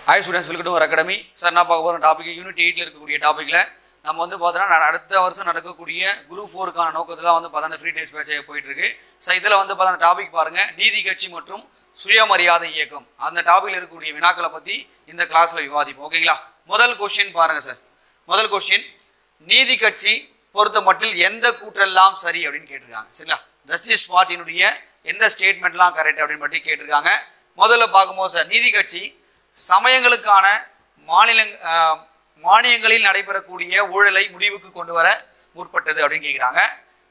Hi students, welcome to our academy. Sir, நான் பார்க்க போற டாபிக் யூனிட் 8ல இருக்கக்கூடிய டாபிக்ல நம்ம வந்து பார்த்தோம்னா அடுத்த வருஷம் நடக்கக்கூடிய குரூப் 4 கான நோக்கத்துல வந்து பார்த்தா அந்த ஃப்ரீ டெஸ்ட் பேட்ச் போயிட்டு இருக்கு. சோ இதல வந்து பார்த்தா டாபிக் பாருங்க, நீதி கட்சி மற்றும் சுயமரியாதை இயக்கம். அந்த டாபிக்ல இருக்கக்கூடிய வினாக்களை பத்தி இந்த கிளாஸ்ல விவாதிப்போம். ஓகேங்களா? முதல் क्वेश्चन பாருங்க சார். முதல் क्वेश्चन, நீதி கட்சி பொறுத்தமட்டில் எந்த கூற்றெல்லாம் சரி அப்படினு கேட்டிருக்காங்க. சரிங்களா? ஜஸ்டிஸ் பார்ட்டினுடைய எந்த ஸ்டேட்மென்ட்லாம் கரெக்ட் அப்படினு பத்தி கேட்டிருக்காங்க. முதல்ல பாக்கும்போது சார், நீதி கட்சி சமயங்களுக்கான மானியங்களில் நடைபெறக்கூடிய ஊழலை முடிவுக்கு கொண்டு வர முற்பட்டது அப்படின்னு கேட்குறாங்க.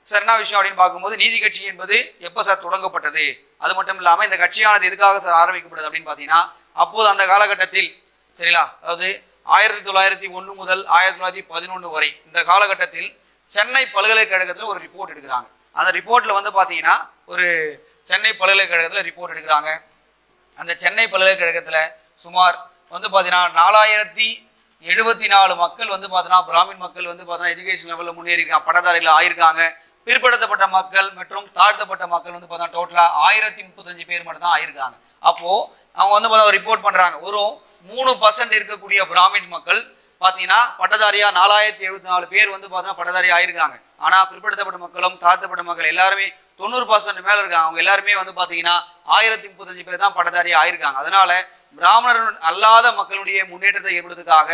சார் என்ன விஷயம் அப்படின்னு பார்க்கும்போது, நீதி கட்சி என்பது எப்போ சார் தொடங்கப்பட்டது, அது மட்டும் இல்லாமல் இந்த கட்சியானது எதுக்காக சார் ஆரம்பிக்கப்பட்டது அப்படின்னு பார்த்தீங்கன்னா, அப்போது அந்த காலகட்டத்தில் சரிங்களா, அதாவது 1901 முதல் 1911 வரை இந்த காலகட்டத்தில் சென்னை பல்கலைக்கழகத்தில் ஒரு ரிப்போர்ட் எடுக்கிறாங்க. அந்த ரிப்போர்ட்டில் வந்து பார்த்தீங்கன்னா ஒரு சென்னை பல்கலைக்கழகத்தில் ரிப்போர்ட் எடுக்கிறாங்க. அந்த சென்னை பல்கலைக்கழகத்தில் சுமார் வந்து பார்த்தீங்கன்னா 4074 மக்கள் வந்து பார்த்தீங்கன்னா பிராமின் மக்கள் வந்து பார்த்தீங்கன்னா எஜுகேஷன் லெவலில் முன்னேறிக்கிறாங்க, பட்டதாரிகள் ஆயிருக்காங்க. பிற்படுத்தப்பட்ட மக்கள் மற்றும் தாழ்த்தப்பட்ட மக்கள் வந்து பார்த்தீங்கன்னா டோட்டலாக 1035 பேர் மட்டும் தான் ஆயிருக்காங்க. அப்போ அவங்க வந்து பார்த்தா ரிப்போர்ட் பண்றாங்க, ஒரு 3% இருக்கக்கூடிய பிராமின் மக்கள் பார்த்தீங்கன்னா பட்டதாரியா 4074 பேர் வந்து பார்த்தீங்கன்னா பட்டதாரி ஆயிருக்காங்க. ஆனால் பிற்படுத்தப்பட்ட மக்களும் தாழ்த்தப்பட்ட மக்கள் எல்லாருமே 90% மேல இருக்காங்க. அவங்க எல்லாருமே வந்து பார்த்தீங்கன்னா 1035 பேர் தான் பட்டதாரி ஆயிருக்காங்க. அதனால பிராமணர் அல்லாத மக்களுடைய முன்னேற்றத்தை ஏற்படுவதற்காக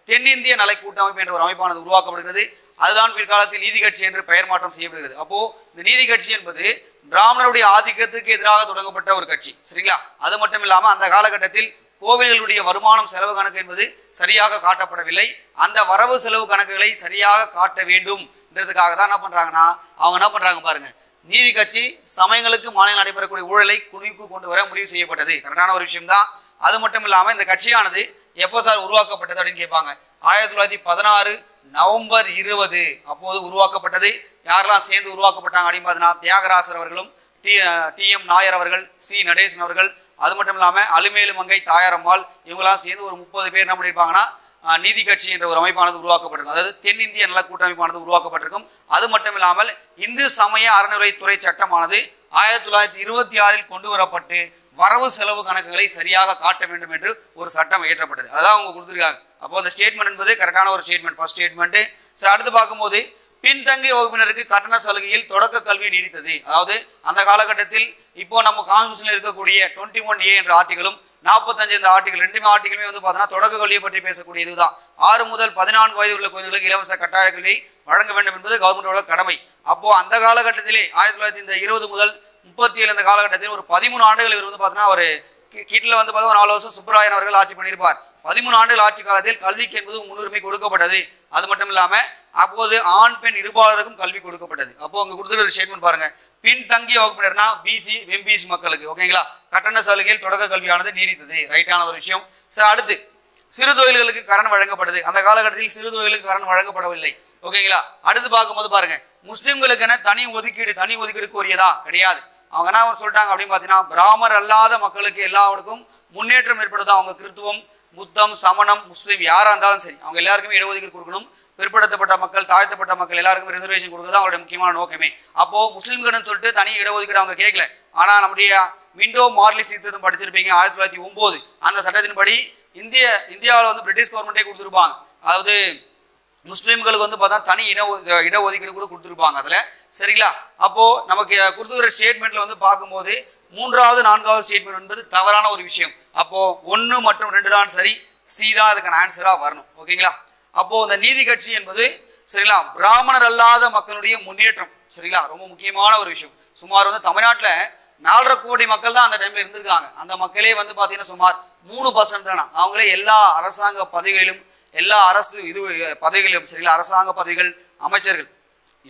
தென்னிந்திய நல கூட்டமைப்பு என்ற ஒரு அமைப்பானது உருவாக்கப்படுகிறது. அதுதான் பிற்காலத்தில் நீதி கட்சி என்று பெயர் மாற்றம் செய்யப்படுகிறது. அப்போ இந்த நீதி கட்சி என்பது பிராமணருடைய ஆதிக்கத்திற்கு எதிராக தொடங்கப்பட்ட ஒரு கட்சி. சரிங்களா? அது மட்டும் இல்லாமல் அந்த காலகட்டத்தில் கோவில்களுடைய வருமானம் செலவு கணக்கு என்பது சரியாக காட்டப்படவில்லை. அந்த வரவு செலவு கணக்குகளை சரியாக காட்ட வேண்டும் என்றதுக்காக தான் என்ன பண்றாங்கன்னா, அவங்க என்ன பண்றாங்க பாருங்க, நீதி கட்சி சமயங்களுக்கு மாநிலம் நடைபெறக்கூடிய ஊழலை குழுவுக்கு கொண்டு வர முடிவு செய்யப்பட்டது. கரெக்டான ஒரு விஷயம் தான். அது மட்டும் இல்லாமல் இந்த கட்சியானது எப்போ சார் உருவாக்கப்பட்டது அப்படின்னு கேட்பாங்க. 1916 நவம்பர் 20 அப்போது உருவாக்கப்பட்டது. யாரெல்லாம் சேர்ந்து உருவாக்கப்பட்டாங்க அப்படின்னு பார்த்தீங்கன்னா, தியாகராசர் அவர்களும் TM நாயர் அவர்கள், C நடேசன் அவர்கள், அது மட்டும் இல்லாமல் அலுமேலு மங்கை தாயாரம்மாள், இவங்களாம் சேர்ந்து ஒரு 30 பேர் என்ன பண்ணியிருப்பாங்கன்னா நீதி கட்சி என்ற ஒரு அமைப்பானது உருவாக்கப்பட்டிருக்கும். அதாவது தென்னிந்திய நல கூட்டமைப்பானது உருவாக்கப்பட்டிருக்கும். அது மட்டும் இல்லாமல் இந்து சமய அறநிலைத்துறை சட்டமானது 1926 கொண்டு வரப்பட்டு வரவு செலவு கணக்குகளை சரியாக காட்ட வேண்டும் என்று ஒரு சட்டம் இயற்றப்பட்டது. அதான் அவங்க கொடுத்துருக்காங்க. அப்போ அந்த ஸ்டேட்மெண்ட் என்பது கரெக்டான ஒரு ஸ்டேட்மெண்ட், ஃபர்ஸ்ட் ஸ்டேட்மெண்ட். அடுத்து பார்க்கும்போது, பின்தங்கிய வகுப்பினருக்கு கட்டண சலுகையில் தொடக்க கல்வி நீடித்தது. அதாவது அந்த காலகட்டத்தில் இப்போ நம்ம கான்ஸ்டியூஷன்ல இருக்கக்கூடிய 21A என்ற ஆர்டிகளும் 45 இந்த ஆர்டிகல், ரெண்டுமே ஆர்டிகளுமே வந்து பார்த்தோன்னா தொடக்க கல்வியை பற்றி பேசக்கூடிய இதுதான். 6 முதல் 14 வயது உள்ள குழந்தைகளுக்கு இலவச கட்டாய கல்வியை வழங்க வேண்டும் என்பது கவர்மெண்டோட கடமை. அப்போ அந்த காலகட்டத்திலே 1920 முதல் 37 இந்த காலகட்டத்தில் ஒரு 13 ஆண்டுகள் இவர் வந்து பார்த்தோன்னா ஒரு கீட்டில் வந்து பார்த்தா ஒரு 4 வருஷம் சுப்பராயன் அவர்கள் ஆட்சி பண்ணியிருப்பார். 13 ஆண்டுகள் ஆட்சி காலத்தில் கல்விக்கு என்பது முன்னுரிமை கொடுக்கப்பட்டது. அது மட்டும் இல்லாமல் அப்போது ஆண் பெண் இருபாலருக்கும் கல்வி கொடுக்கப்பட்டது. அப்போ அங்க கொடுத்துருக்க ஸ்டேட்மெண்ட் பாருங்க, பின்தங்கிய வகுப்பினர்னா BC MBC மக்களுக்கு ஓகேங்களா, கட்டண சலுகையில் தொடக்க கல்வியானது நீடித்தது. ரைட்டான ஒரு விஷயம். அடுத்து சிறு தொழில்களுக்கு கடன் வழங்கப்படுது. அந்த காலகட்டத்தில் சிறு தொழிலுக்கு கடன் வழங்கப்படவில்லை. ஓகேங்களா? அடுத்து பார்க்கும்போது பாருங்க, முஸ்லிம்களுக்கு என தனி ஒதுக்கீடு கோரியதா கிடையாது. அவங்க என்ன சொல்லிட்டாங்க அப்படின்னு பார்த்தீங்கன்னா, பிராமணர் அல்லாத மக்களுக்கு எல்லாருக்கும் முன்னேற்றம் ஏற்படுதா. அவங்க கிறிஸ்துவம், புத்தம், சமணம், முஸ்லீம் யாரா இருந்தாலும் சரி அவங்க எல்லாருக்குமே இடஒதுக்கீடு கொடுக்கணும். பிற்படுத்தப்பட்ட மக்கள், தாழ்த்தப்பட்ட மக்கள் எல்லாருக்கும் ரிசர்வேஷன் கொடுக்குறது அவங்களுடைய முக்கியமான நோக்கமே. அப்போ முஸ்லீம்களும் சொல்லிட்டு தனி இடஒதுக்கீடு அவங்க கேட்கல. ஆனா நம்முடைய விண்டோ மார்லி சீர்திருத்தம் படிச்சிருப்பீங்க 1909 அந்த சட்டத்தின்படி இந்தியாவில் வந்து பிரிட்டிஷ் கவர்மெண்டே கொடுத்துருப்பாங்க. அதாவது முஸ்லீம்களுக்கு வந்து பார்த்தா தனி இடஒதுக்கீடு கூட கொடுத்துருப்பாங்க அதுல. சரிங்களா? அப்போ நமக்கு கொடுத்துக்கிற ஸ்டேட்மெண்ட்ல வந்து பார்க்கும்போது 3வது 4வது ஸ்டேட்மெண்ட் என்பது தவறான ஒரு விஷயம். அப்போ 1 மற்றும் 2 தான் சரி, C தான் அதுக்கான ஆன்சரா வரணும். ஓகேங்களா? அப்போ இந்த நீதி கட்சி என்பது சரிங்களா பிராமணர் அல்லாத மக்களுடைய முன்னேற்றம். சரிங்களா? ரொம்ப முக்கியமான ஒரு விஷயம். சுமார் வந்து தமிழ்நாட்டில் 4.5 கோடி மக்கள் தான் அந்த டைம்ல இருந்திருக்காங்க. அந்த மக்களே வந்து பாத்தீங்கன்னா சுமார் 3% தானா அவங்களே எல்லா அரசாங்க பதவிகளிலும், எல்லா அரசு இது பதவிகளிலும் சரிங்களா, அரசாங்க பதவிகள், அமைச்சர்கள்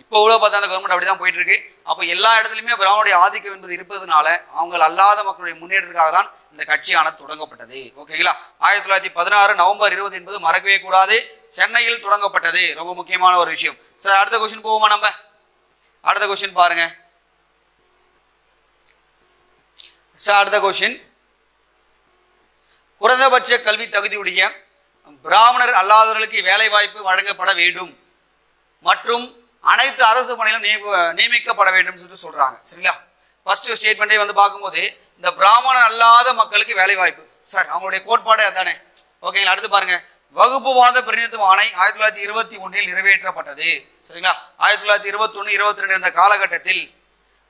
இப்போ கூட பார்த்தா அந்த கவர்மெண்ட் அப்படிதான் போயிட்டு இருக்கு. அப்போ எல்லா இடத்துலையுமே பிராமணருடைய ஆதிக்கம் என்பது இருப்பதனால அவங்க அல்லாத மக்களுடைய முன்னேற்றத்துக்காக தான் இந்த கட்சியானது தொடங்கப்பட்டது. ஓகேங்களா? 1916 நவம்பர் 20 என்பது மறக்கவே கூடாது, சென்னையில் தொடங்கப்பட்டது. ரொம்ப முக்கியமான ஒரு விஷயம். சார் அடுத்த கொஸ்டின் போவோமா? நம்ம அடுத்த கொஸ்டின் பாருங்க. சார் அடுத்த கொஸ்டின், குறைந்தபட்ச கல்வி தகுதியுடைய பிராமணர் அல்லாதவர்களுக்கு வேலை வாய்ப்பு வழங்கப்பட வேண்டும் மற்றும் அனைத்து அரசு பணியிலும் நியமிக்கப்பட வேண்டும் என்று சொல்றாங்க. சரிங்களா? ஃபர்ஸ்ட் ஸ்டேட்மெண்டே வந்து பார்க்கும்போது, இந்த பிராமணர் அல்லாத மக்களுக்கு வேலை வாய்ப்பு சார் அவங்களுடைய கோட்பாடு அதானே. ஓகேங்களா. அடுத்து பாருங்க, வகுப்புவாத பிரதிநிதித்துவ ஆணை 1921 நிறைவேற்றப்பட்டது. சரிங்களா. 1921, 22 இந்த காலகட்டத்தில்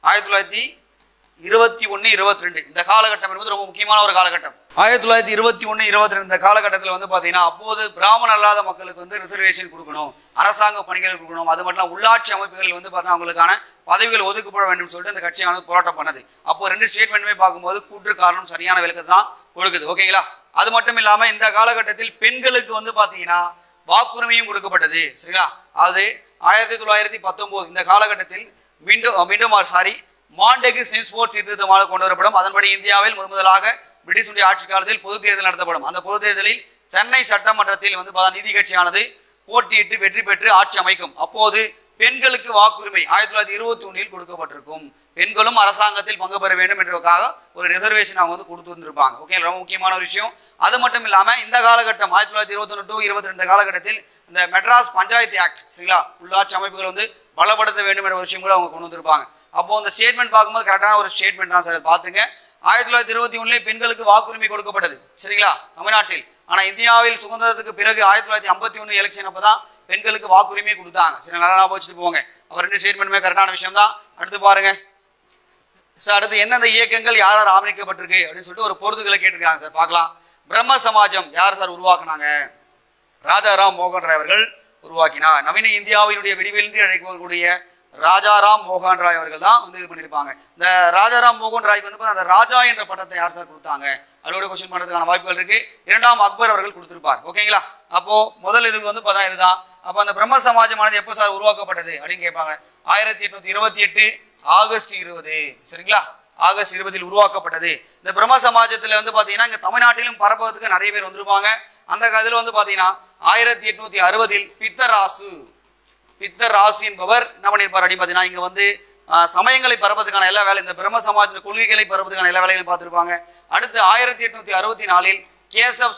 1921, 22 இந்த காலகட்டம் என்பது ரொம்ப முக்கியமான ஒரு காலகட்டம். 1921, 22 இந்த காலகட்டத்தில் வந்து பார்த்தீங்கன்னா அப்போது பிராமண அல்லாத மக்களுக்கு வந்து ரிசர்வேஷன் கொடுக்கணும், அரசாங்க பணிகள் கொடுக்கணும், அது மட்டும் உள்ளாட்சி அமைப்புகளில் வந்து பார்த்தீங்கன்னா அவங்களுக்கான பதவிகள் ஒதுக்கப்பட வேண்டும் சொல்லிட்டு இந்த கட்சியானது போராட்டம் பண்ணது. அப்போ 2 ஸ்டேட்மெண்ட்டுமே பார்க்கும்போது கூற்று காரணம் சரியான விளக்கத்தை தான் கொடுக்குது. ஓகேங்களா. அது மட்டும் இல்லாமல் இந்த காலகட்டத்தில் பெண்களுக்கு வந்து பார்த்தீங்கன்னா வாக்குரிமையும் கொடுக்கப்பட்டது. சரிங்களா. அது 1919 இந்த காலகட்டத்தில் மாண்டேகு சென்ஸ்போர்ட் சீர்திருத்தமாக கொண்டு வரப்படும். அதன்படி இந்தியாவில் முதலாக பிரிட்டிஷுடைய ஆட்சி காலத்தில் பொது தேர்தல் நடத்தப்படும். அந்த பொது தேர்தலில் சென்னை சட்டமன்றத்தில் வந்து நீதி கட்சியானது போட்டியிட்டு வெற்றி பெற்று ஆட்சி அமைக்கும். அப்போது பெண்களுக்கு வாக்குரிமை 1921 கொடுக்கப்பட்டிருக்கும். பெண்களும் அரசாங்கத்தில் பங்கு பெற வேண்டும் என்றதுக்காக ஒரு ரிசர்வேஷன் அவங்க வந்து கொடுத்து வந்திருப்பாங்க. ஓகே, ரொம்ப முக்கியமான ஒரு விஷயம். அது மட்டும் இல்லாமல் இந்த காலகட்டம் 1921 to 22 காலகட்டத்தில் இந்த மெட்ராஸ் பஞ்சாயத்து ஆக்ட், சரிங்களா, உள்ளாட்சி அமைப்புகள் வந்து பலப்படுத்த வேண்டும் என்ற ஒரு விஷயம் கூட அவங்க கொண்டு வந்திருப்பாங்க. அப்போ அந்த ஸ்டேட்மெண்ட் பார்க்கும்போது கரெக்டான ஒரு ஸ்டேட்மெண்ட் தான் சார். பார்த்துங்க, 1921 பெண்களுக்கு வாக்குரிமை கொடுக்கப்பட்டது. சரிங்களா, தமிழ்நாட்டில். ஆனால் இந்தியாவில் சுதந்திரத்துக்கு பிறகு 1951 எலெக்ஷன் அப்போ தான் பெண்களுக்கு வாக்குரிமை கொடுத்தாங்க. சரி, நல்லா வச்சுட்டு போங்க. அவர் 2 ஸ்டேட்மெண்ட்டுமே கரெக்டான விஷயம் தான். அடுத்து பாருங்க சார், அடுத்து எந்தெந்த இயக்கங்கள் யாரால் ஆரம்பிக்கப்பட்டிருக்கு அப்படின்னு சொல்லிட்டு ஒரு பொருதுகளை கேட்டிருக்காங்க சார். பார்க்கலாம். பிரம்ம சமாஜம் யார் சார் உருவாக்குனாங்க? ராஜாராம் மோகன் ராய் அவர்கள் உருவாக்கினார். நவீன இந்தியாவினுடைய விடிவெளின்றி அழைக்கக்கூடிய ராஜாராம் மோகன் ராய் அவர்கள் தான் வந்து இது பண்ணியிருப்பாங்க. இந்த ராஜாராம் மோகன் ராய்க்கு வந்து அந்த ராஜா என்ற பட்டத்தை யார் சார் கொடுத்தாங்க அதோட கொஸ்டின் பண்ணுறதுக்கான வாய்ப்புகள் இருக்கு. 2ஆம் அக்பர் அவர்கள் கொடுத்திருப்பார். ஓகேங்களா. அப்போ முதல் இதுக்கு வந்து பார்த்தா இதுதான். அப்போ அந்த பிரம்ம சமாஜமானது எப்போ சார் உருவாக்கப்பட்டது அப்படின்னு கேட்பாங்க. 1828 ஆகஸ்ட் 20. சரிங்களா, ஆகஸ்ட் 20 உருவாக்கப்பட்டது. இந்த பிரம்ம சமாஜத்தில் வந்து பார்த்தீங்கன்னா இங்கே தமிழ்நாட்டிலும் பரப்புவதற்கு நிறைய பேர் வந்திருப்பாங்க. அந்த கதையில் வந்து பார்த்தீங்கன்னா 1860 பித்தராசு என்பவர் என்ன பண்ணியிருப்பார் அப்படின்னு பார்த்தீங்கன்னா இங்கே வந்து சமயங்களை பரப்பதுக்கான எல்லா வேலை, இந்த பிரம்ம சமாஜ கொள்கைகளை பரப்பதுக்கான எல்லா வேலைகளையும் பார்த்துருப்பாங்க. அடுத்து 1864 கேசவ்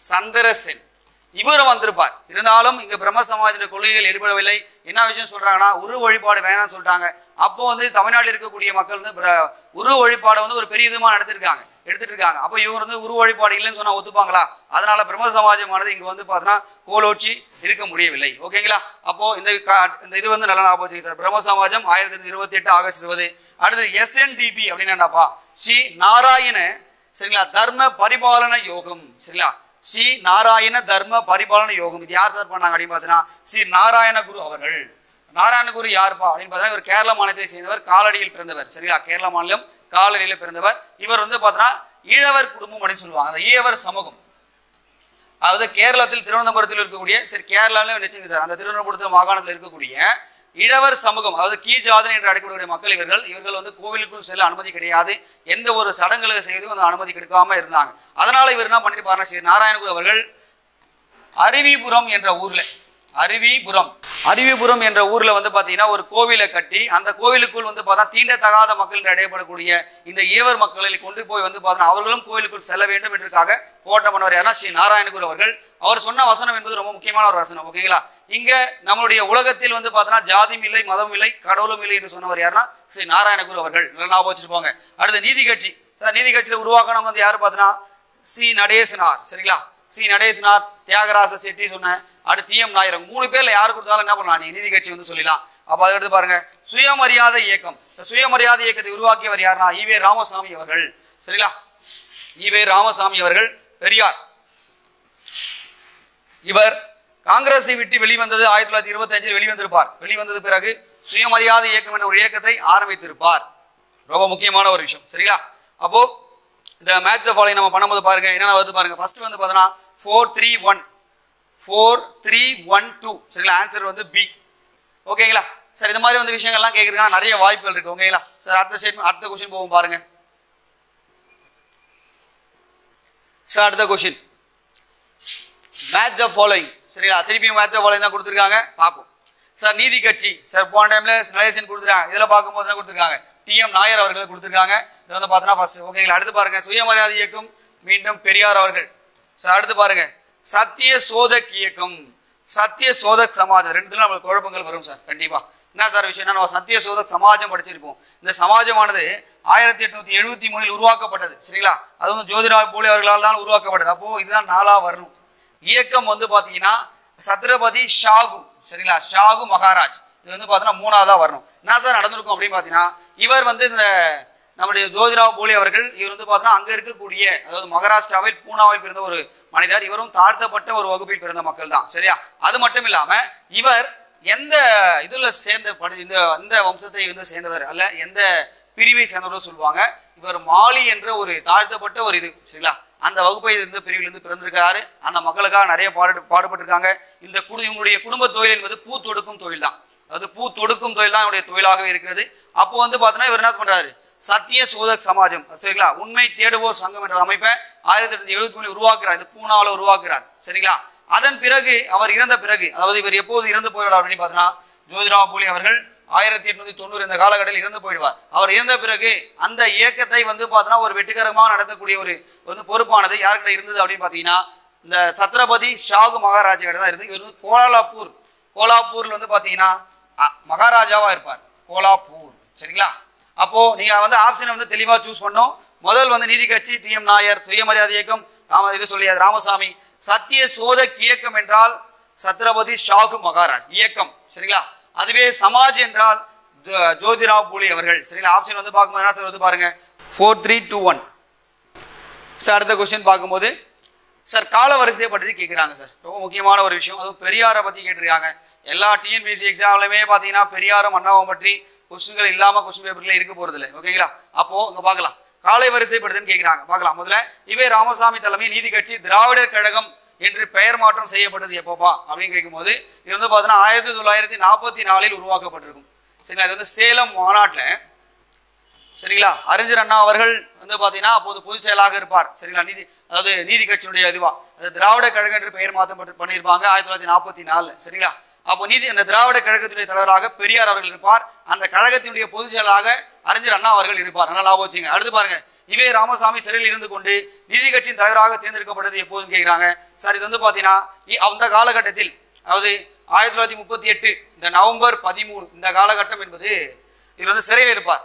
சந்திரசென் இவரும் வந்திருப்பார். இருந்தாலும் இங்க பிரம்ம சமாஜ கொள்கைகள் ஏற்படவில்லை. என்ன விஷயம் சொல்றாங்கன்னா உரு வழிபாடு வேணாம்னு சொல்லிட்டாங்க. அப்போ வந்து தமிழ்நாட்டில் இருக்கக்கூடிய மக்கள் வந்து உரு வழிபாடை வந்து ஒரு பெரிய விதமாக எடுத்துட்டு இருக்காங்க. அப்போ இவர் வந்து உரு வழிபாடு இல்லைன்னு சொன்னா ஒத்துப்பாங்களா? அதனால பிரம்ம சமாஜமானது இங்க வந்து பார்த்தீங்கன்னா கோலோச்சி இருக்க முடியவில்லை. ஓகேங்களா. அப்போ இந்த இது வந்து நல்லா ஞாபகம் வச்சுங்க சார். பிரம்ம சமாஜம் 1928 ஆகஸ்ட் 20. அடுத்து SNDP அப்படின்னு என்னப்பா? ஸ்ரீ நாராயண, சரிங்களா, தர்ம பரிபாலன யோகம். சரிங்களா, ஸ்ரீ நாராயண தர்ம பரிபாலன யோகம். இது யார் சார் பண்ணாங்க அப்படின்னு பார்த்தீங்கன்னா ஸ்ரீ நாராயண குரு அவர்கள். நாராயண குரு யாருப்பா அப்படின்னு பார்த்தீங்கன்னா இவர் கேரள மாநிலத்தை சேர்ந்தவர், காலடியில் பிறந்தவர். சரிங்களா, கேரள மாநிலம் காலடியில் பிறந்தவர். இவர் வந்து பார்த்தீங்கன்னா ஈழவர் குடும்பம் அப்படின்னு சொல்லுவாங்க. அந்த ஈழவர் சமூகம், அதாவது கேரளத்தில் திருவனந்தபுரத்தில் இருக்கக்கூடிய, சரி கேரளாவிலும் வச்சுங்க சார், அந்த திருவனந்தபுரத்தில் மாகாணத்தில் இருக்கக்கூடிய இழவர் சமூகம், அதாவது கீழ்ஜாதன் என்று அழைக்கக்கூடிய மக்கள் இவர்கள் வந்து கோவிலுக்குள் செல்ல அனுமதி கிடையாது. எந்த ஒரு சடங்குகளை செய்தும் அந்த அனுமதி கிடைக்காம இருந்தாங்க. அதனால இவர் என்ன பண்ணிருப்பாருன்னா ஸ்ரீ நாராயணகுரு அவர்கள் அருவிபுரம் என்ற ஊர்ல வந்து பாத்தீங்கன்னா ஒரு கோவிலை கட்டி அந்த கோவிலுக்குள் வந்து பார்த்தா தீண்டத்தகாத மக்கள் என்று அடையப்படக்கூடிய இந்த ஈவர் மக்களை கொண்டு போய் வந்து பார்த்தா அவர்களும் கோவிலுக்குள் செல்ல வேண்டும் என்றுக்காக போராட்டம் பண்ணவர் யாரா ஸ்ரீ நாராயணகுரு அவர்கள். அவர் சொன்ன வசனம் என்பது ரொம்ப முக்கியமான ஒரு வசனம். ஓகேங்களா. இங்க நம்மளுடைய உலகத்தில் வந்து பார்த்தீங்கன்னா ஜாதியும் இல்லை, மதம் இல்லை, கடவுளும் இல்லை என்று சொன்னவர் யாருன்னா ஸ்ரீ நாராயணகுரு அவர்கள். நல்லா ஞாபகம் வச்சுருப்பாங்க. அடுத்து நீதி கட்சி. நீதி கட்சியை உருவாக்கணும் வந்து யாரு பார்த்தீங்கன்னா சி நடேசனார். சரிங்களா, சி நடேசனார், தியாகராச செட்டி சொன்ன, அடுத்து TM நாயர். 3 பேர்ல யாரு கொடுத்தாலும் என்ன பண்ணலாம், நீ நீதி கட்சி வந்து சொல்லலாம். அப்ப அதை எடுத்து பாருங்க. சுயமரியாதை இயக்கம். சுயமரியாதை இயக்கத்தை உருவாக்கியவர் யாருன்னா EV ராமசாமி அவர்கள். சரிங்களா, EV ராமசாமி அவர்கள் பெரியார். இவர் காங்கிரஸை விட்டு வெளிவந்தது 1925 வெளிவந்திருப்பார். வெளிவந்தது பிறகு சுயமரியாதை இயக்கம் என்ற ஒரு இயக்கத்தை ஆரம்பித்திருப்பார். ரொம்ப முக்கியமான ஒரு விஷயம். சரிங்களா. அப்போ இந்த மேட்ச் ஃபாலோயிங் நம்ம பண்ணும்போது பாருங்க என்னென்ன வருது பாருங்க. ஃபர்ஸ்ட் வந்து பார்த்தீங்கன்னா 4-3-1-4-3-1-2. சரிங்களா, ஆன்சர் வந்து B. ஓகேங்களா சார். இந்த மாதிரி வந்து விஷயங்கள்லாம் கேட்கறதுக்கான நிறைய வாய்ப்புகள் இருக்கு. ஓகேங்களா சார். அடுத்த ஸ்டேட்மெண்ட், அடுத்த கொஸ்டின் போவோம் பாருங்க சார். அடுத்த கொஸ்டின் மேட்ச் த ஃபாலோயிங். சரிங்களா, திருப்பியும் மேட்ச் த ஃபாலோயிங் தான் கொடுத்துருக்காங்க. பார்ப்போம் சார். நீதி கட்சி சார் போன டைம்ல நலேசன் கொடுத்துருக்காங்க. இதில் பார்க்கும்போது என்ன கொடுத்துருக்காங்க, TM நாயர் அவர்கள் கொடுத்துருக்காங்க. இதை வந்து பார்த்தோன்னா ஃபர்ஸ்ட். ஓகேங்களா. அடுத்து பாருங்க சுயமரியாதை இயக்கம், மீண்டும் பெரியார் அவர்கள். சார் அடுத்து பாருங்க சத்திய சோதக் இயக்கம், சத்திய சோதக் சமாஜம். ரெண்டுத்துல நம்மளுக்கு குழப்பங்கள் வரும் சார் கண்டிப்பா. என்ன சார் விஷயம்? நம்ம சத்திய சோதக் சமாஜம் படிச்சிருப்போம். இந்த சமாஜமானது 1873 உருவாக்கப்பட்டது. சரிங்களா? அது வந்து ஜோதிராவ் பூலே அவர்களால் தான் உருவாக்கப்பட்டது. அப்போ இதுதான் 4ஆ வரணும். இயக்கம் வந்து பாத்தீங்கன்னா சத்ரபதி ஷாகு. சரிங்களா? ஷாகு மகாராஜ். இது வந்து பாத்தீங்கன்னா 3ஆவதா வரணும். என்ன சார் நடந்திருக்கும் அப்படின்னு பாத்தீங்கன்னா, இவர் வந்து இந்த நம்முடைய ஜோதிராவ் பூலே அவர்கள், இவர் வந்து பாத்தீங்கன்னா அங்க இருக்கக்கூடிய, அதாவது மகாராஷ்டிராவில் பூனாவில் பிறந்த ஒரு மனிதர். இவரும் தாழ்த்தப்பட்ட ஒரு வகுப்பில் பிறந்த மக்கள் தான். சரியா? அது மட்டும் இல்லாம இவர் எந்த இதுல சேர்ந்த இந்த வம்சத்தை வந்து சேர்ந்தவர் அல்ல, எந்த பிரிவை சேர்ந்தவர் சொல்லுவாங்க. இவர் மாலி என்ற ஒரு தாழ்த்தப்பட்ட ஒரு இது. சரிங்களா? அந்த வகுப்பை இருந்த பிரிவிலிருந்து பிறந்திருக்காரு. அந்த மக்களுக்காக நிறைய பாடுபட்டிருக்காங்க. இவங்களுடைய குடும்ப தொழில் என்பது பூ தொடுக்கும் தொழில் தான். அதாவது பூ தொடுக்கும் தொழில் தான் இவருடைய தொழிலாகவே இருக்கிறது. அப்போ வந்து பாத்தீங்கன்னா இவர் என்ன பண்றாரு? சத்திய சோதக் சமாஜம், சரிங்களா, உண்மை தேடுவோர் சங்கம் என்ற அமைப்பை 1873 உருவாக்குறார். இது பூனாவில் உருவாக்குறார். சரிங்களா? அதன் பிறகு அவர் இறந்த பிறகு, அதாவது இவர் எப்போது இறந்து போய்விடார் அப்படின்னு பார்த்தீங்கன்னா, ஜோதிராவ் பூலே அவர்கள் 1890 இந்த காலகட்டத்தில் இறந்து போயிடுவார். அவர் இறந்த பிறகு அந்த இயக்கத்தை வந்து பார்த்தீங்கன்னா ஒரு வெற்றிகரமாக நடத்தக்கூடிய ஒரு வந்து பொறுப்பானது யார்கிட்ட இருந்தது அப்படின்னு பார்த்தீங்கன்னா, இந்த சத்ரபதி ஷாகு மகாராஜா கிட்ட தான் இருந்து. இவர் வந்து கோலாப்பூர்ல வந்து பார்த்தீங்கன்னா மகாராஜாவா இருப்பார். கோலாப்பூர். சரிங்களா? அப்போ நீங்க வந்து ஆப்ஷனை வந்து தெளிவா சூஸ் பண்ணும். முதல் வந்து நீதி கட்சி டி.எம். நாயர், சுயமரியாதை இயக்கம் ராமசாமி. சத்திய சோதக் இயக்கம் என்றால் சத்ரபதி ஷாகு மகாராஜ் இயக்கம். சரிங்களா? அதுவே சமாஜ் என்றால் ஜோதிராவ் பூலே அவர்கள். சரிங்களா? ஆப்ஷன் வந்து பார்க்கும்போது என்ன வந்து பாருங்க 4321. சார் அடுத்த கொஸ்டின் பார்க்கும்போது சார் கால வரிசையை பற்றி கேட்குறாங்க சார். ரொம்ப முக்கியமான ஒரு விஷயம். அதுவும் பெரியாரை பற்றி கேட்டிருக்காங்க. எல்லா டிஎன்பிஎஸ்சி எக்ஸாம்லையுமே பார்த்தீங்கன்னா பெரியாரும் அண்ணாவும் பற்றி கொஸ்டின்கள் இல்லாமல் கொஸ்டின் பேப்பர்ல இருக்க போறது இல்லை. ஓகேங்களா? அப்போ இங்க பார்க்கலாம் காலை வரிசைப்படுதுன்னு கேட்குறாங்க. பார்க்கலாம். முதல்ல இவே ராமசாமி தலைமையில் நீதி கட்சி திராவிடர் கழகம் என்று பெயர் மாற்றம் செய்யப்பட்டது எப்போப்பா அப்படின்னு கேட்கும்போது, இது வந்து பார்த்தீங்கன்னா 1944 உருவாக்கப்பட்டிருக்கும். சரிங்களா? இது வந்து சேலம் மாநாட்டில், சரிங்களா, அறிஞர் அண்ணா அவர்கள் வந்து பார்த்தீங்கன்னா அப்போது பொதுச் செயலாக இருப்பார். சரிங்களா? அதாவது நீதி கட்சியினுடைய இதுவா அது திராவிட கழகம் என்று பெயர் மாற்றம் பண்ணியிருப்பாங்க 1944. சரிங்களா? அப்போ அந்த திராவிட கழகத்தினுடைய தலைவராக பெரியார் அவர்கள் இருப்பார். அந்த கழகத்தினுடைய பொதுச் செயலாக அறிஞர் அண்ணா அவர்கள் இருப்பார். நல்லா ஞாபகம் வச்சுங்க. அடுத்து பாருங்க, இவே ராமசாமி சிறையில் இருந்து கொண்டு நீதி கட்சியின் தலைவராக தேர்ந்தெடுக்கப்பட்டது எப்போதுன்னு கேட்கிறாங்க. சார் இது வந்து பார்த்தீங்கன்னா அந்த காலகட்டத்தில், அதாவது 1938 இந்த நவம்பர் 13 இந்த காலகட்டம் என்பது இவர் வந்து சிறையில் இருப்பார்.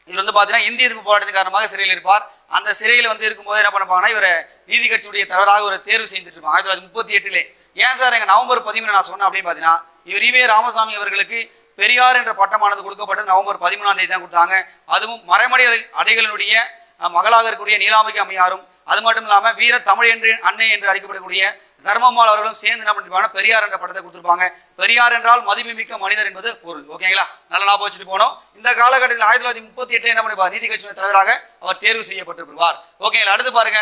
இவர் வந்து பார்த்தீங்கன்னா இந்திய எதிர்ப்பு போராட்டத்தின் காரணமாக சிறையில் இருப்பார். அந்த சிறையில் வந்து இருக்கும்போது என்ன பண்ணுவாங்கன்னா, இவரை நீதி கட்சியுடைய தலைவராக ஒரு தேர்வு செஞ்சுட்டு இருப்பாங்க 1938. ஏன் சார் எங்க நவம்பர் 13 நான் சொன்னேன் அப்படின்னு பார்த்தீங்கன்னா, இவர் இவே ராமசாமி அவர்களுக்கு பெரியார் என்ற பட்டமானது கொடுக்கப்பட்டது நவம்பர் 13ஆம் தேதி தான் கொடுத்தாங்க. அதுவும் மறைமலை அடைகளினுடைய மகளாக இருக்கக்கூடிய நீலாம்பிகை அம்மையாரும், அது மட்டும் இல்லாம வீர தமிழ் என்று அன்னை என்று அழைக்கப்படக்கூடிய தர்மம்மாள் அவர்களும் சேர்ந்து என்ன பண்ணிருப்பாங்க, பெரியார் என்ற பட்டத்தை கொடுத்திருப்பாங்க. பெரியார் என்றால் மதிப்புமிக்க மனிதர் என்பது பொருள். ஓகேங்களா? நல்லா ஞாபகம் வச்சுட்டு போனோம். இந்த காலகட்டத்தில் 1938 என்ன பண்ணிருப்பார், நீதி கட்சியின் தலைவராக அவர் தேர்வு செய்யப்பட்டிருப்பார். ஓகேங்களா? அடுத்து பாருங்க,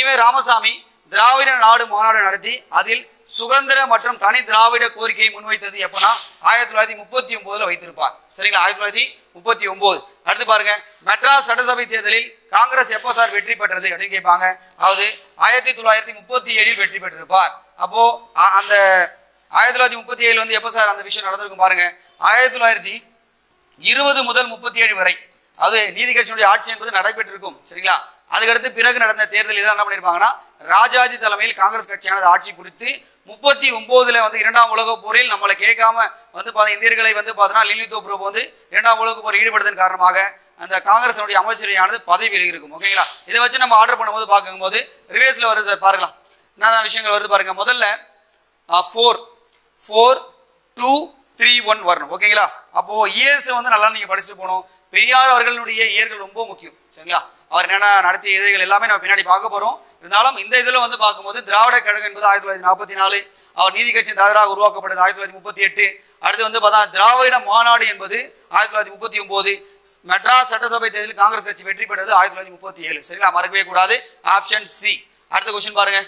இவே ராமசாமி திராவிட நாடு மாநாடு நடத்தி அதில் சுதந்திர மற்றும் தனி திராவிட கோரிக்கையை முன்வைத்தது எப்பனா 1939 வைத்திருப்பார். சரிங்களா? 1939. அடுத்து பாருங்க, மெட்ராஸ் சட்டசபை தேர்தலில் காங்கிரஸ் எப்போ சார் வெற்றி பெற்றது அப்படின்னு கேட்பாங்க. அதாவது 1937 வெற்றி பெற்றிருப்பார். அப்போ அந்த 1937 வந்து எப்போ சார் அந்த விஷயம் நடந்திருக்கும் பாருங்க. 1920 முதல் 37 வரை, அது நீதி கட்சியினுடைய ஆட்சி என்பது நடைபெற்றிருக்கும். சரிங்களா? அதுக்கடுத்து பிறகு நடந்த தேர்தலில் என்ன பண்ணிருப்பாங்கன்னா, ராஜாஜி தலைமையில் காங்கிரஸ் கட்சியானது ஆட்சி குறித்து 39 வந்து 2ஆம் உலக போரில் நம்மளை கேட்காம வந்து இந்தியர்களை வந்து பார்த்தீங்கன்னா லிலிதோ பிரபு வந்து 2ஆம் உலக போர் ஈடுபடுவதன் காரணமாக அந்த காங்கிரஸினுடைய அமைச்சரையானது பதவியில் இருக்கும். ஓகேங்களா? இதை வச்சு நம்ம ஆர்டர் பண்ணும்போது பார்க்கும்போது ரிவேர்ஸ்ல வருது சார். பார்க்கலாம் என்ன விஷயங்கள் வருது பாருங்க. முதல்ல 4-4-2-3-1 வரணும். ஓகேங்களா? அப்போ இயர்ஸ் வந்து நல்லா நீங்க படிச்சு போகணும். பெரியார் அவர்களுடைய இயர்கள் ரொம்ப முக்கியம். சரிங்களா? அவர் என்னென்ன நடத்திய இதைகள் எல்லாமே நம்ம பின்னாடி பார்க்க போறோம். இருந்தாலும் இந்த இதுல வந்து பார்க்கும்போது திராவிட கழகம் என்பது 1944, அவர் நீதி கட்சியின் தலைவராக உருவாக்கப்பட்டது 1938. அடுத்து வந்து பார்த்தா திராவிட மாநாடு என்பது 1939. மெட்ராஸ் சட்டசபை தேர்தலில் காங்கிரஸ் கட்சி வெற்றி பெற்றது 1937. சரிங்களா? மறக்கவே கூடாது. Option C. அடுத்த கொஸ்டின் பாருங்க.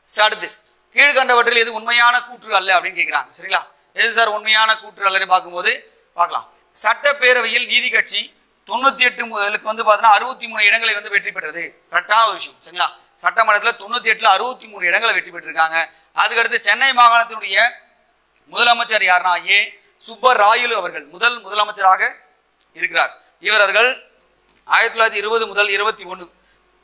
அடுத்து, கீழ்கண்டவற்றில் எது உண்மையான கூற்று அல்ல அப்படின்னு கேட்கிறாங்க. சரிங்களா? எது சார் உண்மையான கூற்று அல்லன்னு பார்க்கும்போது பார்க்கலாம். சட்டப்பேரவையில் நீதி கட்சி 98 முதலுக்கு வந்து பார்த்தீங்கன்னா 63 இடங்களை வந்து வெற்றி பெற்றது. கரெக்டான ஒரு விஷயம். சரிங்களா? சட்டமன்றத்தில் 98ல் 63 இடங்களை வெற்றி பெற்றிருக்காங்க. அதுக்கடுத்து சென்னை மாகாணத்தினுடைய முதலமைச்சர் யாருன்னா ஏ சுப்பராயலு அவர்கள் முதலமைச்சராக இருக்கிறார். இவர்கள் 1920 முதல் 21